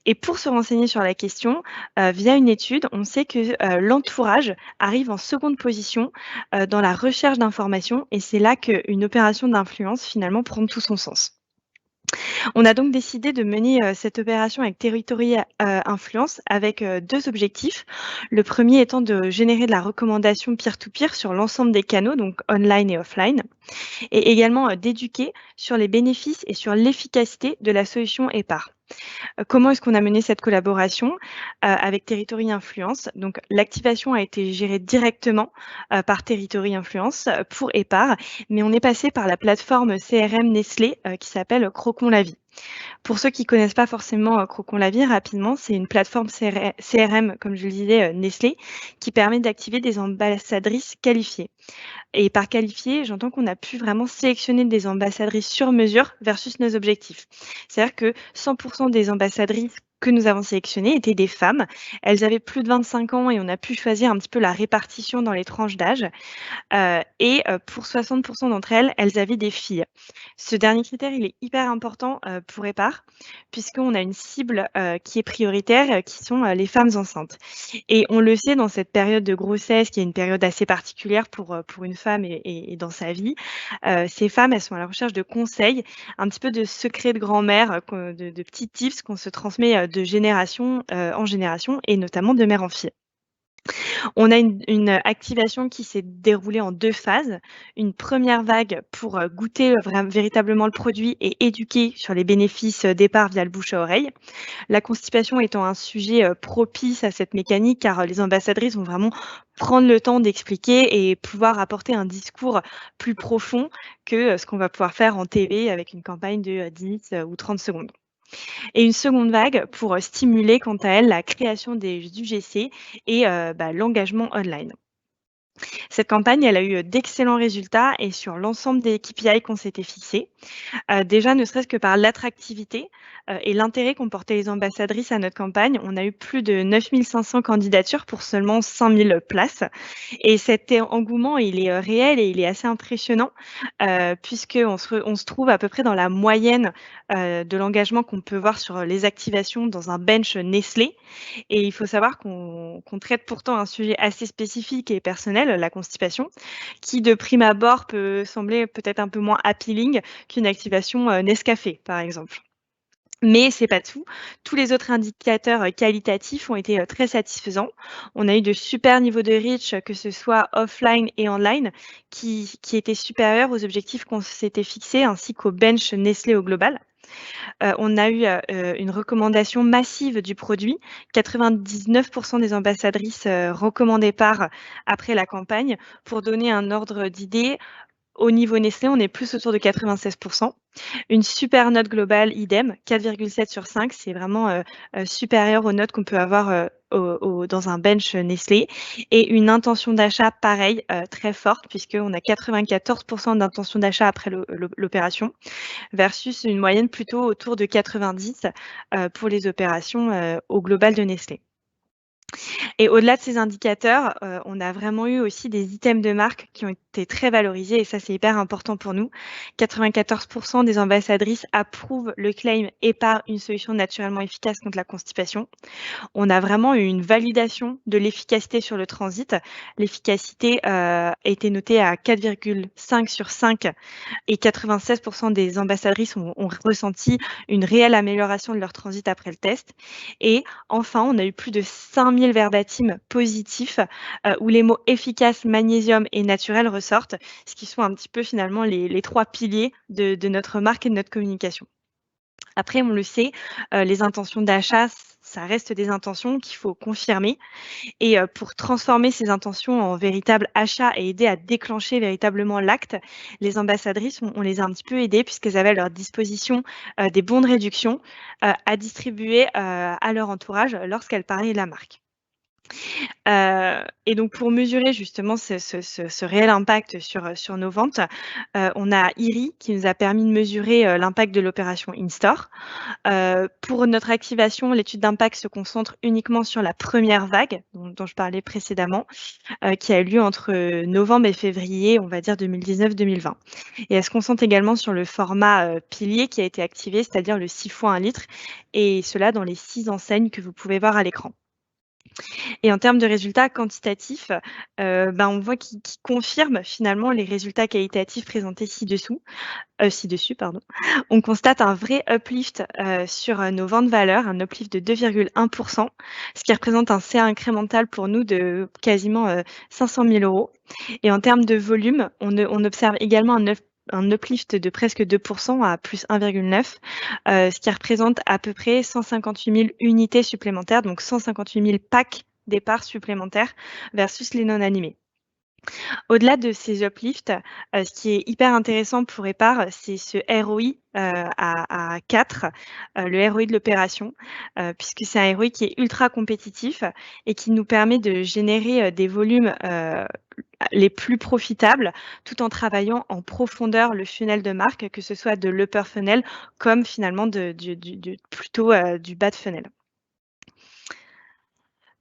Et pour se renseigner sur la question, via une étude, on sait que l'entourage arrive en seconde position dans la recherche d'informations, et c'est là qu'une opération d'influence finalement prend tout son sens. On a donc décidé de mener cette opération avec Territory Influence avec 2 objectifs. Le premier étant de générer de la recommandation peer-to-peer sur l'ensemble des canaux, donc online et offline, et également d'éduquer sur les bénéfices et sur l'efficacité de la solution EPAR. Comment est-ce qu'on a mené cette collaboration avec Territory Influence? Donc, l'activation a été gérée directement par Territory Influence pour EPAR, mais on est passé par la plateforme CRM Nestlé qui s'appelle Crocon la vie. Pour ceux qui ne connaissent pas forcément Crocon la vie, rapidement, c'est une plateforme CRM, comme je le disais, Nestlé, qui permet d'activer des ambassadrices qualifiées. Et par qualifiées, j'entends qu'on a pu vraiment sélectionner des ambassadrices sur mesure versus nos objectifs. C'est-à-dire que 100% des ambassadrices que nous avons sélectionnées étaient des femmes. Elles avaient plus de 25 ans et on a pu choisir un petit peu la répartition dans les tranches d'âge. Et pour 60% d'entre elles, elles avaient des filles. Ce dernier critère, il est hyper important pour EPAR, puisqu'on a une cible qui est prioritaire, qui sont les femmes enceintes. Et on le sait, dans cette période de grossesse, qui est une période assez particulière pour une femme et dans sa vie, ces femmes, elles sont à la recherche de conseils, un petit peu de secrets de grand-mère, de petits tips qu'on se transmet de génération en génération, et notamment de mère en fille. On a une activation qui s'est déroulée en 2 phases. Une première vague pour goûter véritablement le produit et éduquer sur les bénéfices départ via le bouche à oreille. La constipation étant un sujet propice à cette mécanique, car les ambassadrices vont vraiment prendre le temps d'expliquer et pouvoir apporter un discours plus profond que ce qu'on va pouvoir faire en TV avec une campagne de 10 ou 30 secondes. Et une seconde vague pour stimuler, quant à elle, la création des UGC et l'engagement online. Cette campagne, elle a eu d'excellents résultats et sur l'ensemble des KPI qu'on s'était fixés. Déjà, ne serait-ce que par l'attractivité et l'intérêt qu'ont porté les ambassadrices à notre campagne, on a eu plus de 9 500 candidatures pour seulement 5 000 places. Et cet engouement, il est réel et il est assez impressionnant, puisqu'on se trouve à peu près dans la moyenne de l'engagement qu'on peut voir sur les activations dans un bench Nestlé. Et il faut savoir qu'on traite pourtant un sujet assez spécifique et personnel, la constipation, qui de prime abord peut sembler peut-être un peu moins appealing qu'une activation Nescafé, par exemple. Mais c'est pas tout. Tous les autres indicateurs qualitatifs ont été très satisfaisants. On a eu de super niveaux de reach, que ce soit offline et online, qui étaient supérieurs aux objectifs qu'on s'était fixés, ainsi qu'au bench Nestlé au global. On a eu une recommandation massive du produit. 99% des ambassadrices recommandaient Par après la campagne. Pour donner un ordre d'idée, au niveau Nestlé, on est plus autour de 96%. Une super note globale, idem, 4,7 sur 5. C'est vraiment supérieur aux notes qu'on peut avoir dans un bench Nestlé. Et une intention d'achat, pareil, très forte, puisqu'on a 94% d'intention d'achat après l'opération, versus une moyenne plutôt autour de 90 pour les opérations au global de Nestlé. Et au-delà de ces indicateurs, on a vraiment eu aussi des items de marque qui ont été très valorisés et ça, c'est hyper important pour nous. 94% des ambassadrices approuvent le claim Par, une solution naturellement efficace contre la constipation. On a vraiment eu une validation de l'efficacité sur le transit. L'efficacité a été notée à 4,5 sur 5 et 96% des ambassadrices ont ressenti une réelle amélioration de leur transit après le test. Et enfin, on a eu plus de 5000 verbatims positifs où les mots efficace, magnésium et naturel ressortent, ce qui sont un petit peu finalement les 3 piliers de notre marque et de notre communication. Après, on le sait, les intentions d'achat, ça reste des intentions qu'il faut confirmer. Et pour transformer ces intentions en véritable achat et aider à déclencher véritablement l'acte, les ambassadrices, on les a un petit peu aidées puisqu'elles avaient à leur disposition des bons de réduction à distribuer à leur entourage lorsqu'elles parlaient de la marque. Et donc pour mesurer justement ce réel impact sur nos ventes, on a IRI qui nous a permis de mesurer l'impact de l'opération in-store. Pour notre activation, l'étude d'impact se concentre uniquement sur la première vague dont je parlais précédemment, qui a eu lieu entre novembre et février, on va dire 2019-2020. Et elle se concentre également sur le format pilier qui a été activé, c'est-à-dire le 6 fois 1 litre, et cela dans les 6 enseignes que vous pouvez voir à l'écran. Et en termes de résultats quantitatifs, on voit qu'ils confirment finalement les résultats qualitatifs présentés ci-dessus. On constate un vrai uplift sur nos ventes valeurs, un uplift de 2,1%, ce qui représente un CA incrémental pour nous de quasiment 500 000 €. Et en termes de volume, on observe également un uplift de presque 2% à plus 1,9, ce qui représente à peu près 158 000 unités supplémentaires, donc 158 000 packs départ supplémentaires versus les non animés. Au-delà de ces uplifts, ce qui est hyper intéressant pour Par, c'est ce ROI à 4, le ROI de l'opération, puisque c'est un ROI qui est ultra compétitif et qui nous permet de générer des volumes les plus profitables, tout en travaillant en profondeur le funnel de marque, que ce soit de l'upper funnel comme finalement plutôt du bas de funnel.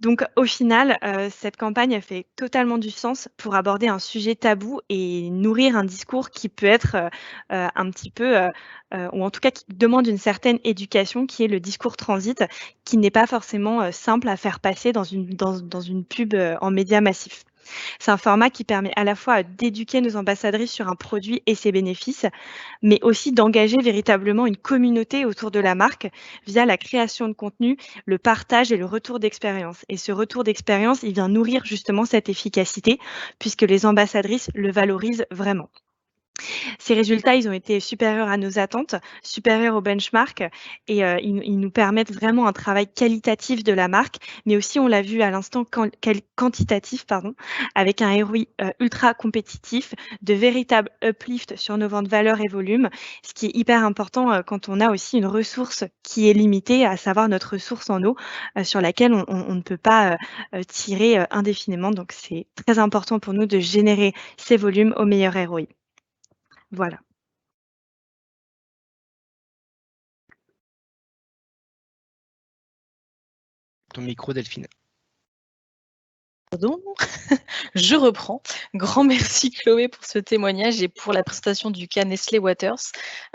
Donc au final, cette campagne a fait totalement du sens pour aborder un sujet tabou et nourrir un discours qui peut être, un petit peu, ou en tout cas qui demande une certaine éducation, qui est le discours transit, qui n'est pas forcément, simple à faire passer dans une pub, en médias massifs. C'est un format qui permet à la fois d'éduquer nos ambassadrices sur un produit et ses bénéfices, mais aussi d'engager véritablement une communauté autour de la marque via la création de contenu, le partage et le retour d'expérience. Et ce retour d'expérience, il vient nourrir justement cette efficacité puisque les ambassadrices le valorisent vraiment. Ces résultats, ils ont été supérieurs à nos attentes, supérieurs au benchmark et ils nous permettent vraiment un travail qualitatif de la marque, mais aussi, on l'a vu à l'instant, quantitatif, avec un ROI ultra compétitif, de véritables uplift sur nos ventes valeur et volume, ce qui est hyper important quand on a aussi une ressource qui est limitée, à savoir notre ressource en eau, sur laquelle on ne peut pas tirer indéfiniment. Donc, c'est très important pour nous de générer ces volumes au meilleur ROI. Voilà. Ton micro, Delphine. Pardon, je reprends. Grand merci Chloé pour ce témoignage et pour la présentation du cas Nestlé Waters.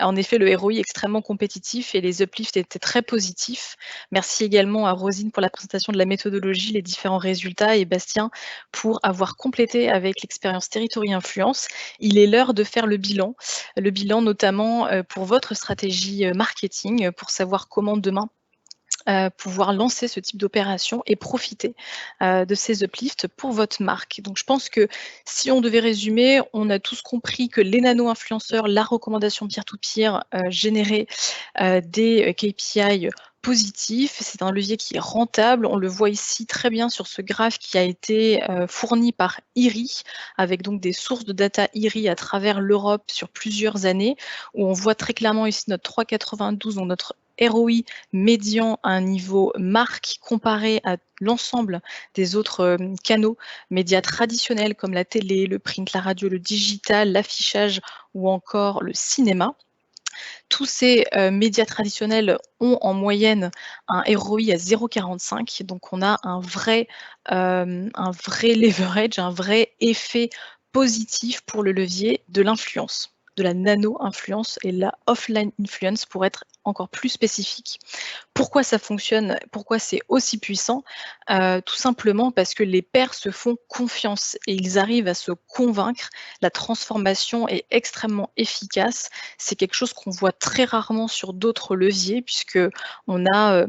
En effet, le ROI est extrêmement compétitif et les uplifts étaient très positifs. Merci également à Rosine pour la présentation de la méthodologie, les différents résultats et Bastien pour avoir complété avec l'expérience Territory Influence. Il est l'heure de faire le bilan notamment pour votre stratégie marketing, pour savoir comment demain pouvoir lancer ce type d'opération et profiter de ces uplifts pour votre marque. Donc je pense que si on devait résumer, on a tous compris que les nano-influenceurs, la recommandation peer-to-peer générait des KPI positifs. C'est un levier qui est rentable. On le voit ici très bien sur ce graphe qui a été fourni par IRI, avec donc des sources de data IRI à travers l'Europe sur plusieurs années, où on voit très clairement ici notre 3,92, donc notre ROI médian à un niveau marque comparé à l'ensemble des autres canaux médias traditionnels comme la télé, le print, la radio, le digital, l'affichage ou encore le cinéma. Tous ces médias traditionnels ont en moyenne un ROI à 0,45, donc on a un vrai leverage, un vrai effet positif pour le levier de l'influence, de la nano-influence et la offline influence pour être encore plus spécifique. Pourquoi ça fonctionne? Pourquoi c'est aussi puissant? Tout simplement parce que les pairs se font confiance et ils arrivent à se convaincre. La transformation est extrêmement efficace. C'est quelque chose qu'on voit très rarement sur d'autres leviers puisque on a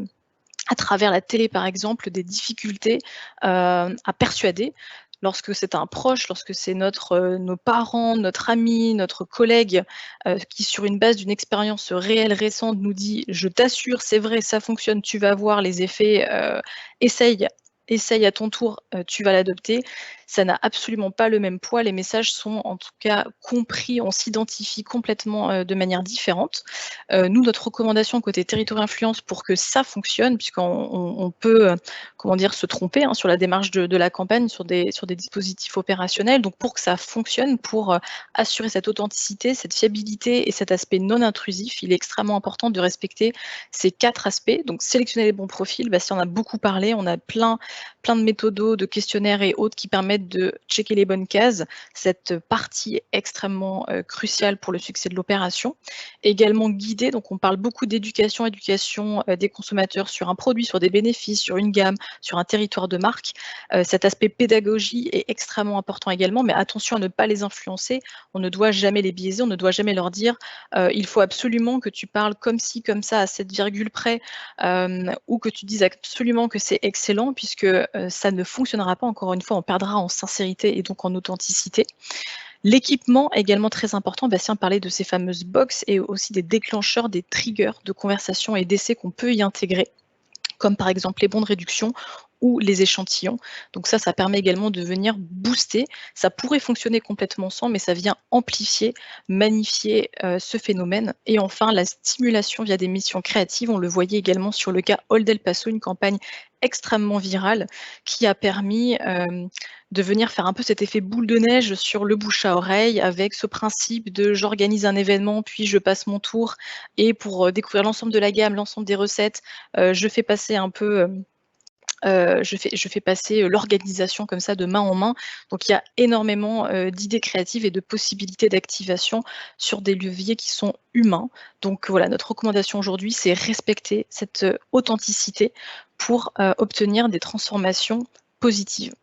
à travers la télé par exemple des difficultés à persuader. Lorsque c'est un proche, lorsque c'est nos parents, notre ami, notre collègue qui, sur une base d'une expérience réelle récente, nous dit « je t'assure, c'est vrai, ça fonctionne, tu vas voir les effets, essaye à ton tour, tu vas l'adopter », ça n'a absolument pas le même poids. Les messages sont en tout cas compris, on s'identifie complètement de manière différente. Nous, notre recommandation côté Territory Influence pour que ça fonctionne, puisqu'on peut se tromper sur la démarche de la campagne, sur des dispositifs opérationnels. Donc pour que ça fonctionne, pour assurer cette authenticité, cette fiabilité et cet aspect non intrusif, il est extrêmement important de respecter ces 4 aspects. Donc sélectionner les bons profils, Bastien en a beaucoup parlé, on a plein de méthodos, de questionnaires et autres qui permettent de checker les bonnes cases. Cette partie est extrêmement cruciale pour le succès de l'opération. Également guidée, donc on parle beaucoup d'éducation, des consommateurs sur un produit, sur des bénéfices, sur une gamme, sur un territoire de marque. Cet aspect pédagogie est extrêmement important également, mais attention à ne pas les influencer. On ne doit jamais les biaiser, on ne doit jamais leur dire il faut absolument que tu parles comme ci, comme ça, à cette virgule près, ou que tu dises absolument que c'est excellent, puisque ça ne fonctionnera pas. Encore une fois, on perdra en sincérité et donc en authenticité. L'équipement est également très important. Bastien parlait de ces fameuses box et aussi des déclencheurs, des triggers de conversation et d'essais qu'on peut y intégrer, comme par exemple les bons de réduction ou les échantillons. Donc ça permet également de venir booster. Ça pourrait fonctionner complètement sans, mais ça vient amplifier, magnifier ce phénomène. Et enfin, la stimulation via des missions créatives. On le voyait également sur le cas Old El Paso, une campagne extrêmement virale qui a permis de venir faire un peu cet effet boule de neige sur le bouche à oreille avec ce principe de j'organise un événement, puis je passe mon tour et pour découvrir l'ensemble de la gamme, l'ensemble des recettes, je fais passer un peu... je fais passer l'organisation comme ça de main en main. Donc il y a énormément d'idées créatives et de possibilités d'activation sur des leviers qui sont humains. Donc voilà, notre recommandation aujourd'hui, c'est respecter cette authenticité pour obtenir des transformations positives.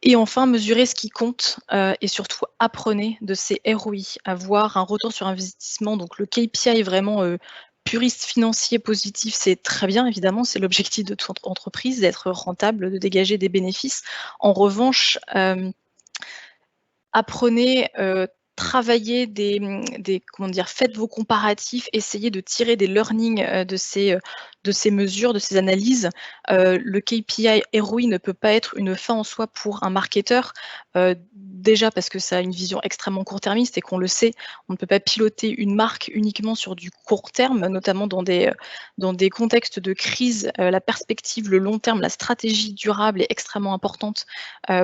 Et enfin, mesurer ce qui compte et surtout apprenez de ces ROI, avoir un retour sur investissement. Donc le KPI vraiment puriste financier positif, c'est très bien évidemment, c'est l'objectif de toute entreprise, d'être rentable, de dégager des bénéfices. En revanche, apprenez, travaillez comment dire, faites vos comparatifs, essayez de tirer des learnings de ces mesures, de ces analyses. Le KPI ROI ne peut pas être une fin en soi pour un marketeur, déjà parce que ça a une vision extrêmement court-termiste et qu'on le sait, on ne peut pas piloter une marque uniquement sur du court terme, notamment dans des contextes de crise. La perspective, le long terme, la stratégie durable est extrêmement importante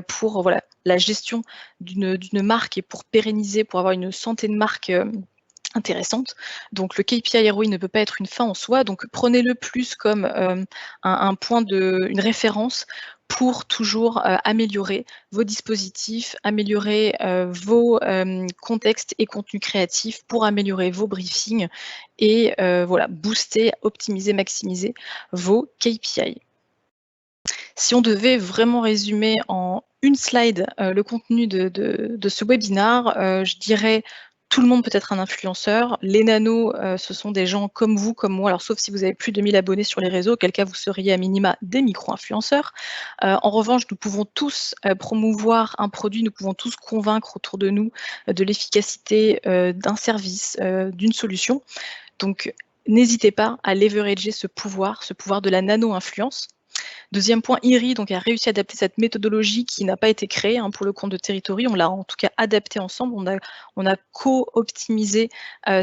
pour voilà, la gestion d'une marque et pour pérenniser, pour avoir une santé de marque intéressante. Donc le KPI ROI ne peut pas être une fin en soi, donc prenez-le plus comme un point une référence pour toujours améliorer vos dispositifs, améliorer vos contextes et contenus créatifs, pour améliorer vos briefings et voilà, booster, optimiser, maximiser vos KPI. Si on devait vraiment résumer en une slide le contenu de ce webinaire, je dirais tout le monde peut être un influenceur. Les nanos, ce sont des gens comme vous, comme moi, alors sauf si vous avez plus de 1000 abonnés sur les réseaux, auquel cas vous seriez à minima des micro-influenceurs. En revanche, nous pouvons tous promouvoir un produit, nous pouvons tous convaincre autour de nous de l'efficacité d'un service, d'une solution. Donc, n'hésitez pas à leverager ce pouvoir de la nano-influence. Deuxième point, IRI donc, a réussi à adapter cette méthodologie qui n'a pas été créée pour le compte de Territory. On l'a en tout cas adaptée ensemble. On a co-optimisé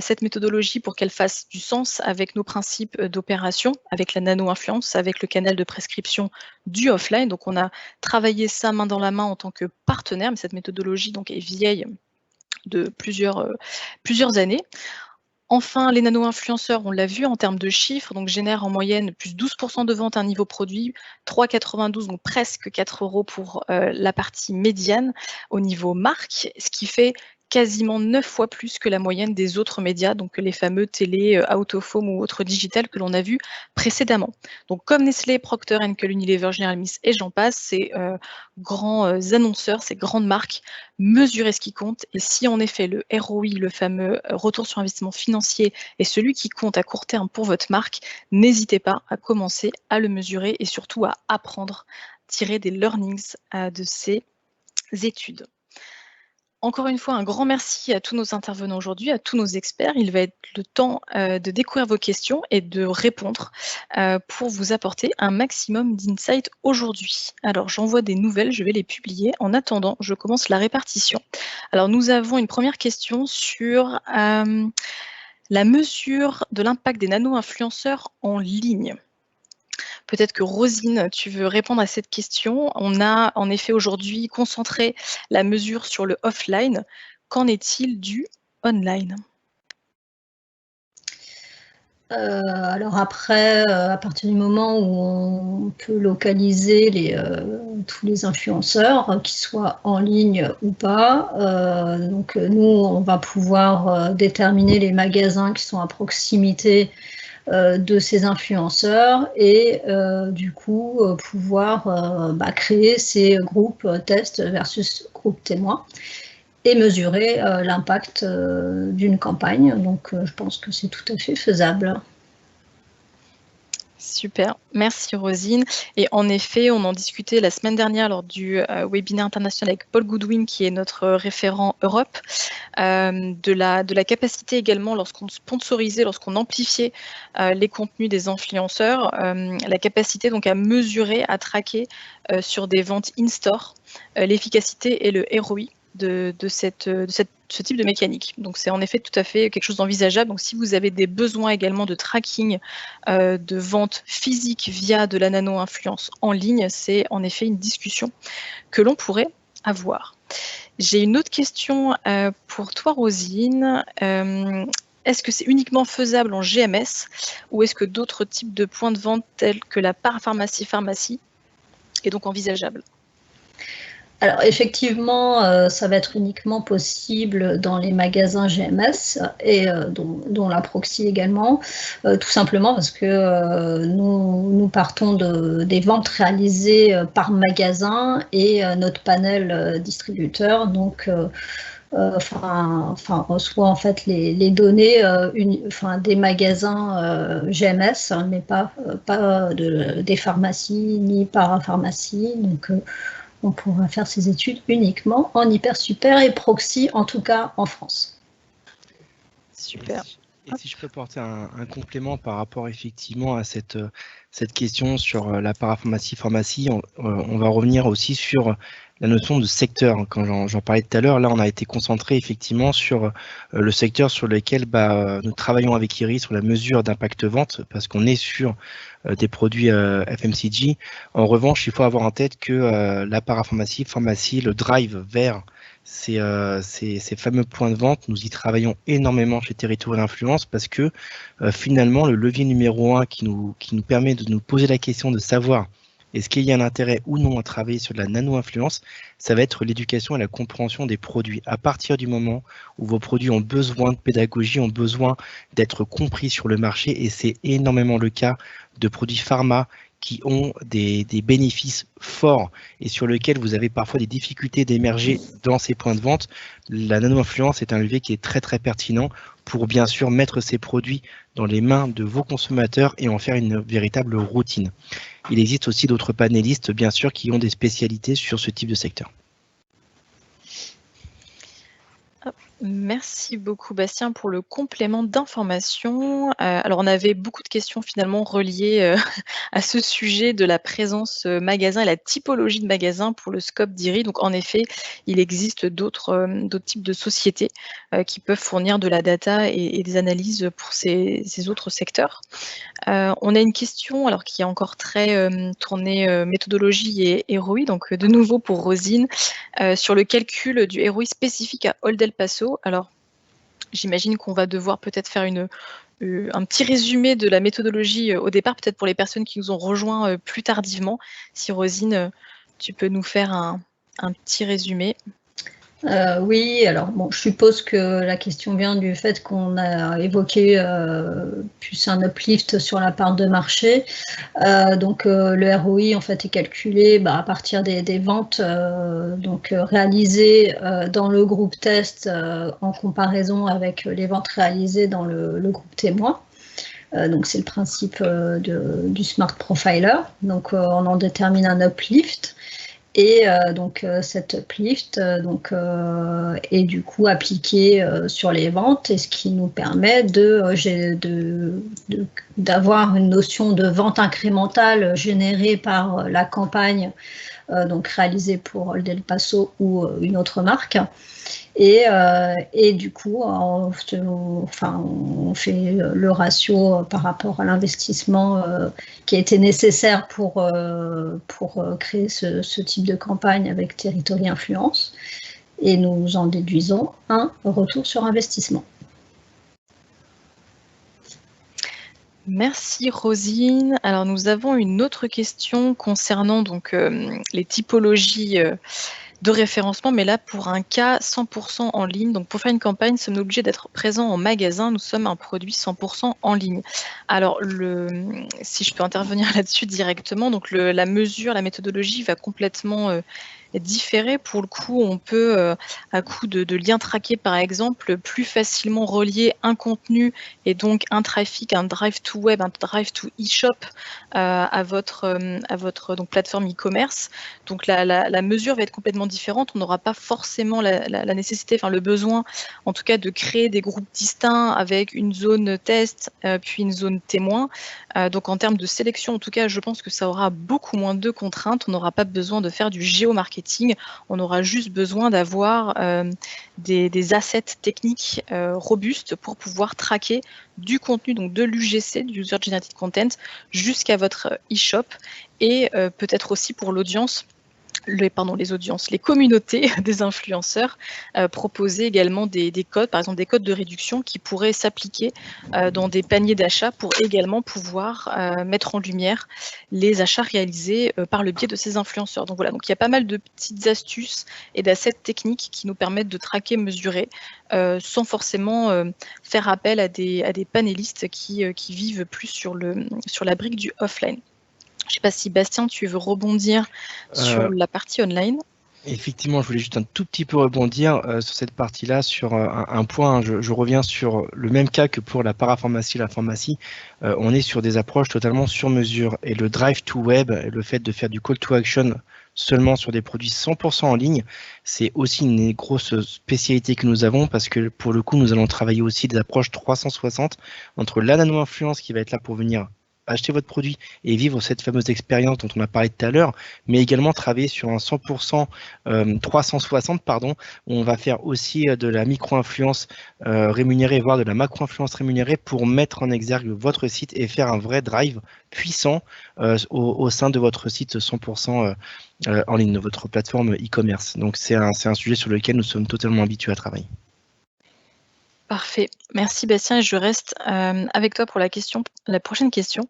cette méthodologie pour qu'elle fasse du sens avec nos principes d'opération, avec la nano-influence, avec le canal de prescription du offline. Donc on a travaillé ça main dans la main en tant que partenaire, mais cette méthodologie donc, est vieille de plusieurs années. Enfin, les nano-influenceurs, on l'a vu en termes de chiffres, donc génèrent en moyenne plus 12% de ventes à un niveau produit, 3,92, donc presque 4 € pour la partie médiane au niveau marque, ce qui fait quasiment 9 fois plus que la moyenne des autres médias, donc les fameux télé, out of home ou autres digital que l'on a vu précédemment. Donc comme Nestlé, Procter & Gamble, Unilever, General Mills et j'en passe, ces grands annonceurs, ces grandes marques, mesurez ce qui compte. Et si en effet le ROI, le fameux retour sur investissement financier, est celui qui compte à court terme pour votre marque, n'hésitez pas à commencer à le mesurer et surtout à apprendre, tirer des learnings de ces études. Encore une fois, un grand merci à tous nos intervenants aujourd'hui, à tous nos experts. Il va être le temps de découvrir vos questions et de répondre pour vous apporter un maximum d'insights aujourd'hui. Alors, j'envoie des nouvelles, je vais les publier. En attendant, je commence la répartition. Alors, nous avons une première question sur la mesure de l'impact des nano-influenceurs en ligne. Peut-être que Rosine, tu veux répondre à cette question. On a en effet aujourd'hui concentré la mesure sur le offline. Qu'en est-il du online ? Alors après, à partir du moment où on peut localiser tous les influenceurs, qu'ils soient en ligne ou pas, donc nous, on va pouvoir déterminer les magasins qui sont à proximité de ces influenceurs et du coup pouvoir créer ces groupes tests versus groupes témoins et mesurer l'impact d'une campagne. Donc je pense que c'est tout à fait faisable. Super, merci Rosine. Et en effet, on en discutait la semaine dernière lors du webinaire international avec Paul Goodwin, qui est notre référent Europe, de la capacité également lorsqu'on sponsorisait, lorsqu'on amplifiait les contenus des influenceurs, la capacité donc à mesurer, à traquer sur des ventes in-store l'efficacité et le ROI de ce type de mécanique. Donc c'est en effet tout à fait quelque chose d'envisageable. Donc si vous avez des besoins également de tracking de vente physique via de la nano-influence en ligne, c'est en effet une discussion que l'on pourrait avoir. J'ai une autre question pour toi, Rosine. Est-ce que c'est uniquement faisable en GMS ou est-ce que d'autres types de points de vente tels que la parapharmacie est donc envisageable ? Alors effectivement, ça va être uniquement possible dans les magasins GMS et dont la proxy également, tout simplement parce que nous partons des ventes réalisées par magasin et notre panel distributeur donc reçoit en fait les données des magasins GMS, hein, mais pas des pharmacies ni parapharmacies. Donc on pourra faire ces études uniquement en hyper super et proxy, en tout cas en France. Super. Et si je peux porter un complément par rapport effectivement à cette question sur la parapharmacie, on va revenir aussi sur la notion de secteur. Quand j'en parlais tout à l'heure, là on a été concentré effectivement sur le secteur sur lequel nous travaillons avec Iris sur la mesure d'impact vente, parce qu'on est sur des produits FMCG. En revanche, il faut avoir en tête que la parapharmacie, le drive vers ces fameux points de vente, nous y travaillons énormément chez Territory Influence parce que finalement, le levier numéro 1 qui nous permet de nous poser la question de savoir est-ce qu'il y a un intérêt ou non à travailler sur de la nano-influence, ça va être l'éducation et la compréhension des produits. À partir du moment où vos produits ont besoin de pédagogie, ont besoin d'être compris sur le marché, et c'est énormément le cas de produits pharma qui ont des bénéfices forts et sur lesquels vous avez parfois des difficultés d'émerger dans ces points de vente, la nano-influence est un levier qui est très très pertinent pour bien sûr mettre ces produits dans les mains de vos consommateurs et en faire une véritable routine. Il existe aussi d'autres panélistes, bien sûr, qui ont des spécialités sur ce type de secteur. Merci beaucoup Bastien pour le complément d'information. Alors on avait beaucoup de questions finalement reliées à ce sujet de la présence magasin et la typologie de magasin pour le scope d'IRI. Donc en effet, il existe d'autres types de sociétés qui peuvent fournir de la data et des analyses pour ces autres secteurs. On a une question alors qui est encore très tournée méthodologie et ROI, donc de nouveau pour Rosine, sur le calcul du ROI spécifique à Old El Paso. Alors, j'imagine qu'on va devoir peut-être faire un petit résumé de la méthodologie au départ, peut-être pour les personnes qui nous ont rejoints plus tardivement. Si Rosine, tu peux nous faire un petit résumé. Oui, alors bon, je suppose que la question vient du fait qu'on a évoqué plus un uplift sur la part de marché. Donc le ROI en fait est calculé à partir des ventes réalisées dans le groupe test en comparaison avec les ventes réalisées dans le groupe témoin. Donc c'est le principe du Smart Profiler. Donc on en détermine un uplift. Et cet uplift est du coup appliqué sur les ventes, et ce qui nous permet d'avoir une notion de vente incrémentale générée par la campagne réalisée pour Old El Paso ou une autre marque. Et du coup, on fait le ratio par rapport à l'investissement qui a été nécessaire pour créer ce type de campagne avec Territory Influence. Et nous en déduisons un retour sur investissement. Merci Rosine. Alors nous avons une autre question concernant donc les typologies de référencement, mais là pour un cas 100% en ligne. Donc pour faire une campagne, sommes-nous obligés d'être présents en magasin? Nous sommes un produit 100% en ligne. Alors si je peux intervenir là-dessus directement, donc la mesure, la méthodologie va complètement différer. Pour le coup, on peut, à coup de liens traqués par exemple, plus facilement relier un contenu et donc un trafic, un drive to web, un drive to e-shop à votre donc, plateforme e-commerce. Donc la mesure va être complètement différente. On n'aura pas forcément la nécessité, enfin le besoin en tout cas de créer des groupes distincts avec une zone test puis une zone témoin. Donc en termes de sélection, en tout cas, je pense que ça aura beaucoup moins de contraintes. On n'aura pas besoin de faire du géomarketing. On aura juste besoin d'avoir des assets techniques robustes pour pouvoir traquer du contenu, donc de l'UGC, du User Generated Content, jusqu'à votre e-shop, et peut-être aussi pour l'audience les audiences, les communautés des influenceurs proposer également des codes, par exemple des codes de réduction qui pourraient s'appliquer dans des paniers d'achat pour également pouvoir mettre en lumière les achats réalisés par le biais de ces influenceurs. Donc voilà, donc il y a pas mal de petites astuces et d'assets techniques qui nous permettent de traquer, mesurer, sans forcément faire appel à des panélistes qui vivent plus sur la brique du offline. Je ne sais pas si Bastien, tu veux rebondir sur la partie online. Effectivement, je voulais juste un tout petit peu rebondir sur cette partie-là, sur un point. Hein, je reviens sur le même cas que pour la parapharmacie et la pharmacie. On est sur des approches totalement sur mesure. Et le drive to web, le fait de faire du call to action seulement sur des produits 100% en ligne, c'est aussi une grosse spécialité que nous avons parce que pour le coup, nous allons travailler aussi des approches 360 entre la nano-influence qui va être là pour venir acheter votre produit et vivre cette fameuse expérience dont on a parlé tout à l'heure, mais également travailler sur un 100% 360, pardon, où on va faire aussi de la micro-influence rémunérée, voire de la macro-influence rémunérée pour mettre en exergue votre site et faire un vrai drive puissant au sein de votre site 100% en ligne, de votre plateforme e-commerce. Donc c'est un sujet sur lequel nous sommes totalement habitués à travailler. Parfait. Merci Bastien et je reste avec toi pour la prochaine question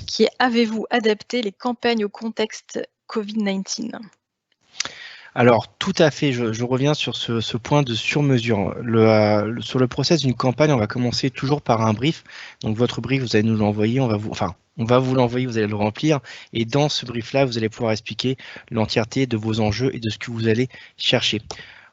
qui est: avez-vous adapté les campagnes au contexte Covid-19 ? Alors, tout à fait, je reviens sur ce point de sur-mesure. Sur le process d'une campagne, on va commencer toujours par un brief. Donc, votre brief, vous allez nous l'envoyer, on va vous l'envoyer, vous allez le remplir. Et dans ce brief-là, vous allez pouvoir expliquer l'entièreté de vos enjeux et de ce que vous allez chercher.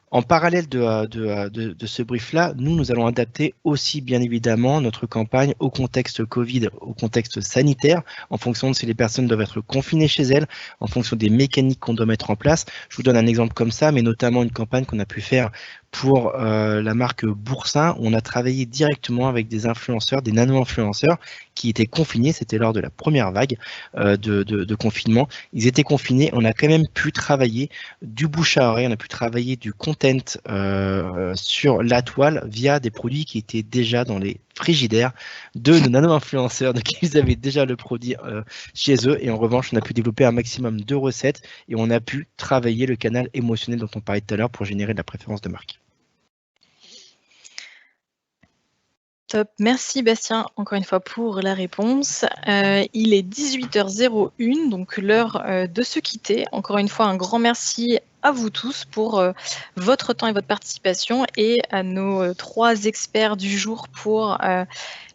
En parallèle de ce brief-là, nous allons adapter aussi bien évidemment notre campagne au contexte Covid, au contexte sanitaire, en fonction de si les personnes doivent être confinées chez elles, en fonction des mécaniques qu'on doit mettre en place. Je vous donne un exemple comme ça, mais notamment une campagne qu'on a pu faire pour la marque Boursin. On a travaillé directement avec des influenceurs, des nano-influenceurs qui étaient confinés. C'était lors de la première vague de confinement. Ils étaient confinés. On a quand même pu travailler du bouche à oreille. On a pu travailler du content sur la toile via des produits qui étaient déjà dans les frigidaires de nos nano-influenceurs. Donc, ils avaient déjà le produit chez eux. Et en revanche, on a pu développer un maximum de recettes et on a pu travailler le canal émotionnel dont on parlait tout à l'heure pour générer de la préférence de marque. Top, merci Bastien encore une fois pour la réponse. Il est 18h01, donc l'heure de se quitter. Encore une fois, un grand merci à vous tous pour votre temps et votre participation et à nos 3 experts du jour pour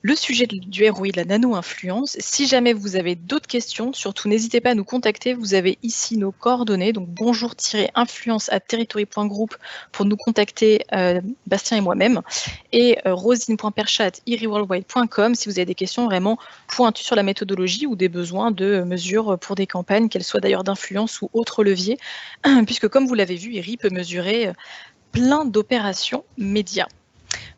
le sujet du ROI, de la nano-influence. Si jamais vous avez d'autres questions, surtout n'hésitez pas à nous contacter. Vous avez ici nos coordonnées, donc bonjour-influence@territory.group pour nous contacter, Bastien et moi-même, et rosine.perchat@iriworldwide.com si vous avez des questions vraiment pointues sur la méthodologie ou des besoins de mesures pour des campagnes, qu'elles soient d'ailleurs d'influence ou autres leviers, puisque comme vous l'avez vu, IRI peut mesurer plein d'opérations médias.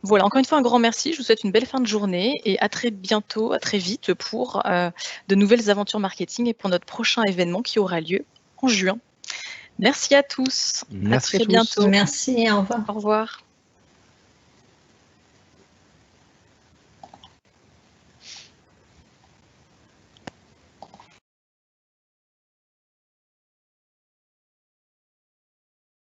Voilà, encore une fois, un grand merci. Je vous souhaite une belle fin de journée et à très bientôt, à très vite pour de nouvelles aventures marketing et pour notre prochain événement qui aura lieu en juin. Merci à tous. Merci à très bientôt. Merci, au revoir. Au revoir.